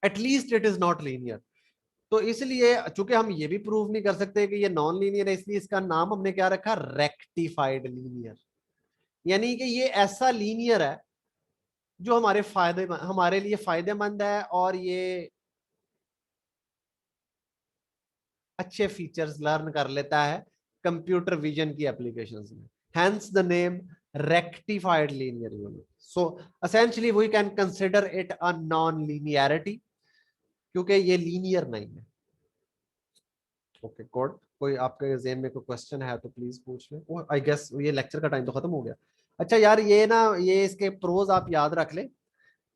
at least it is not linear. तो इसलिए चूंकि हम ये भी प्रूव नहीं कर सकते कि ये नॉन लीनियर है, इसलिए इसका नाम हमने क्या रखा? Rectified linear. यानी कि ये ऐसा लीनियर है जो हमारे लिए फायदेमंद है और ये अच्छे फीचर्स लर्न कर लेता है कंप्यूटर विजन की एप्लीकेशंस में, hence the name rectified linear unit. So essentially we can consider it a non-linearity क्योंकि ये लीनियर नहीं है। ओके गुड, कोई आपके ज़हन में कोई क्वेश्चन है तो प्लीज पूछ लें। आई गेस ये लेक्चर का टाइम तो खत्म हो गया। अच्छा यार, ये इसके प्रोज आप याद रख लें,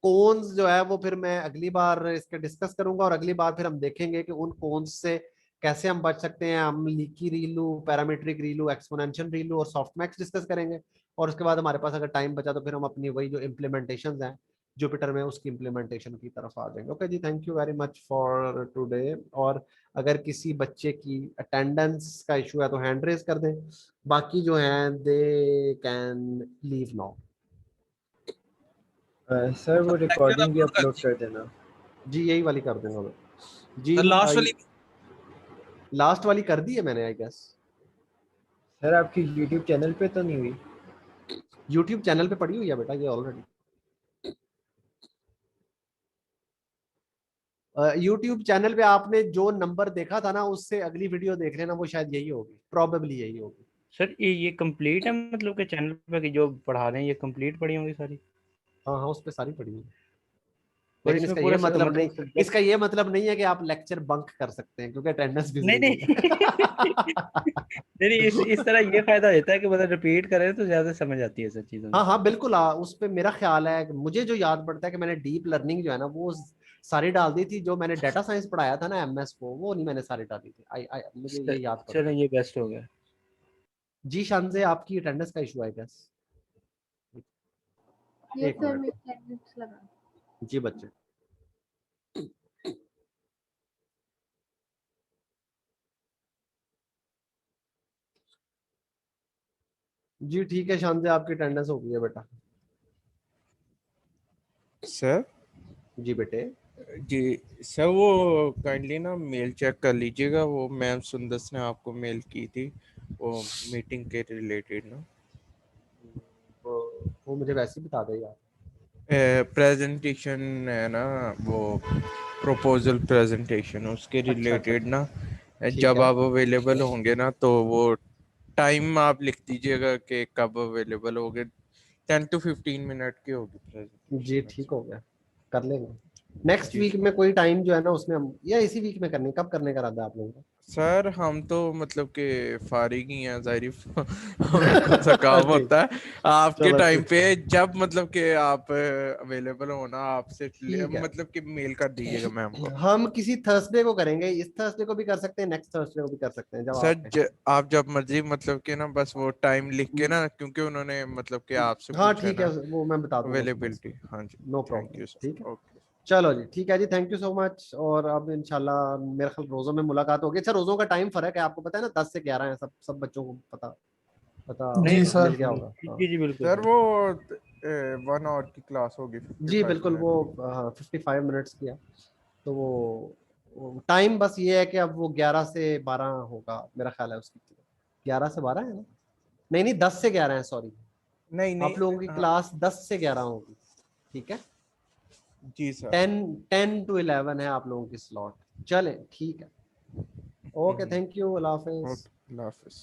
कॉन्स जो है वो फिर मैं अगली बार इसके डिस्कस करूंगा, और अगली बार फिर हम देखेंगे कि उन कॉन्स से कैसे हम बच सकते हैं। हम लीकी रीलू, पैरामीट्रिक रीलू, एक्सपोनेंशियल रीलू और सॉफ्टमैक्स डिस्कस करेंगे, और उसके बाद हमारे पास अगर टाइम बचा तो फिर हम अपनी वही जो इम्प्लीमेंटेशन हैं जुपिटर में उसकी इम्प्लीमेंटेशन की तरफ आ जाएंगे। ओके जी, thank you very much for today. और अगर किसी बच्चे की अटेंडेंस का इशू है तो हैंड रेज कर दें, बाकी जो हैं they can leave now. Sir वो रिकॉर्डिंग भी अपलोड कर देना। जी यही वाली कर दूंगा मैं जी। लास्ट वाली लास्ट वाली कर दी है मैंने आई गेस। सर आपकी यूट्यूब चैनल पे तो नहीं हुई? यूट्यूब चैनल पे पड़ी हुई है बेटा ये ऑलरेडी। यूट्यूब चैनल पे आपने जो नंबर देखा था ना, उससे अगली वीडियो देख लेना, वो शायद यही होगी, प्रोबेबली यही होगी। सर ये कंप्लीट है, मतलब कि चैनल पे की जो पढ़ा रहे हैं ये कंप्लीट पढ़ी होंगी सारी? हाँ हाँ उस पे सारी पड़ी हुई है। और लेकिन इसमें इसका पूरा ये मतलब नहीं, subject- इसका ये मतलब नहीं है कि आप लेक्चर बंक कर सकते हैं क्योंकि अटेंडेंस भी नहीं जरूरी नहीं नहीं, इस तरह ये फायदा होता है कि मतलब रिपीट करें तो ज्यादा समझ आती है सब चीजें। हाँ हाँ बिल्कुल। उस पे मेरा ख्याल है कि मुझे जो याद पड़ता है कि मैंने डीप लर्निंग जो है ना वो सारी डाल दी थी। जो मैंने डाटा साइंस पढ़ाया था ना एमएस को, वो नहीं मैंने सारी डाली थी। मुझे ये याद पड़ता चलो है। ये बेस्ट हो गया जी शानजे आपकी अटेंडेंस का इशू है गेस। ये एक सर मिनट। मेरे अटेंडेंस लगा। जी बच्चे जी ठीक है शानजे आपकी अटेंडेंस हो गई है बेटा। सर जी बेटे। जी सर वो काइंडली ना मेल चेक कर लीजिएगा, वो मैम सुंदस ने आपको मेल की थी वो मीटिंग के रिलेटेड ना। वो मुझे वैसे ही बता दे यार। प्रेजेंटेशन है ना, वो प्रपोजल प्रेजेंटेशन उसके अच्छा अच्छा रिलेटेड ना, ठीक जब है। आप अवेलेबल होंगे ना तो वो टाइम आप लिख दीजिएगा कि कब अवेलेबल होगे। 10 to 15 मिनट की होगी जी प्रेजेंटेशन। ठीक हो गया, कर लेंगे। नेक्स्ट जी वीक में कोई टाइम जो है ना उसमें हम, या इसी वीक में करनी, कब करने का इरादा है आप लोगों का? सर हम तो मतलब कि फारिग ही हैं जाहिर हमें कौन सा काम ठीक, होता है आपके चलो टाइम ठीक पे, जब मतलब कि आप अवेलेबल हो ना आपसे ठीक है। मतलब कि मेल कर दीजिएगा मैम को। हम किसी थर्सडे को करेंगे, इस थर्सडे को भी कर सकते हैं, नेक्स्ट थर्सडे को भी कर सकते हैं, जब सर आप कहें। आप जब मर्जी मतलब कि ना बस वो टाइम लिख के ना, क्योंकि उन्होंने मतलब कि आपसे हाँ पूछा ठीक है, ना वो मैं बता दूंगा सुबह अवेलेबिलिटी। से। हाँ जी नो थैंक प्रॉब्लम, यू ठीक सर। है। ओके चलो जी ठीक है जी, थैंक यू सो मच। और अब इंशाल्लाह मेरे ख्याल रोजों में मुलाकात होगी। अच्छा रोजों का टाइम फर्क है, आपको पता है ना, 10 से 11 है। सब बच्चों को पता पता नहीं जी सर। मिल गया होगा। हाँ। जी जी बिल्कुल सर वो 1 आवर की क्लास होगी जी 55 बिल्कुल, वो मिनट 55 मिनट्स की है। तो वो टाइम बस ये है कि अब वो 11 से 12 होगा मेरा ख्याल है उसकी। 11 से 12 है ना? नहीं नहीं 10 से 11 है, सॉरी। नहीं नहीं आप लोगों की हाँ, क्लास 10 से 11 होगी, ठीक है। जी सर 10 to 11 है आप लोगों की स्लॉट। चलें ठीक है, ओके थैंक यू, अल्लाह हाफिज। ओके अल्लाह हाफिज़।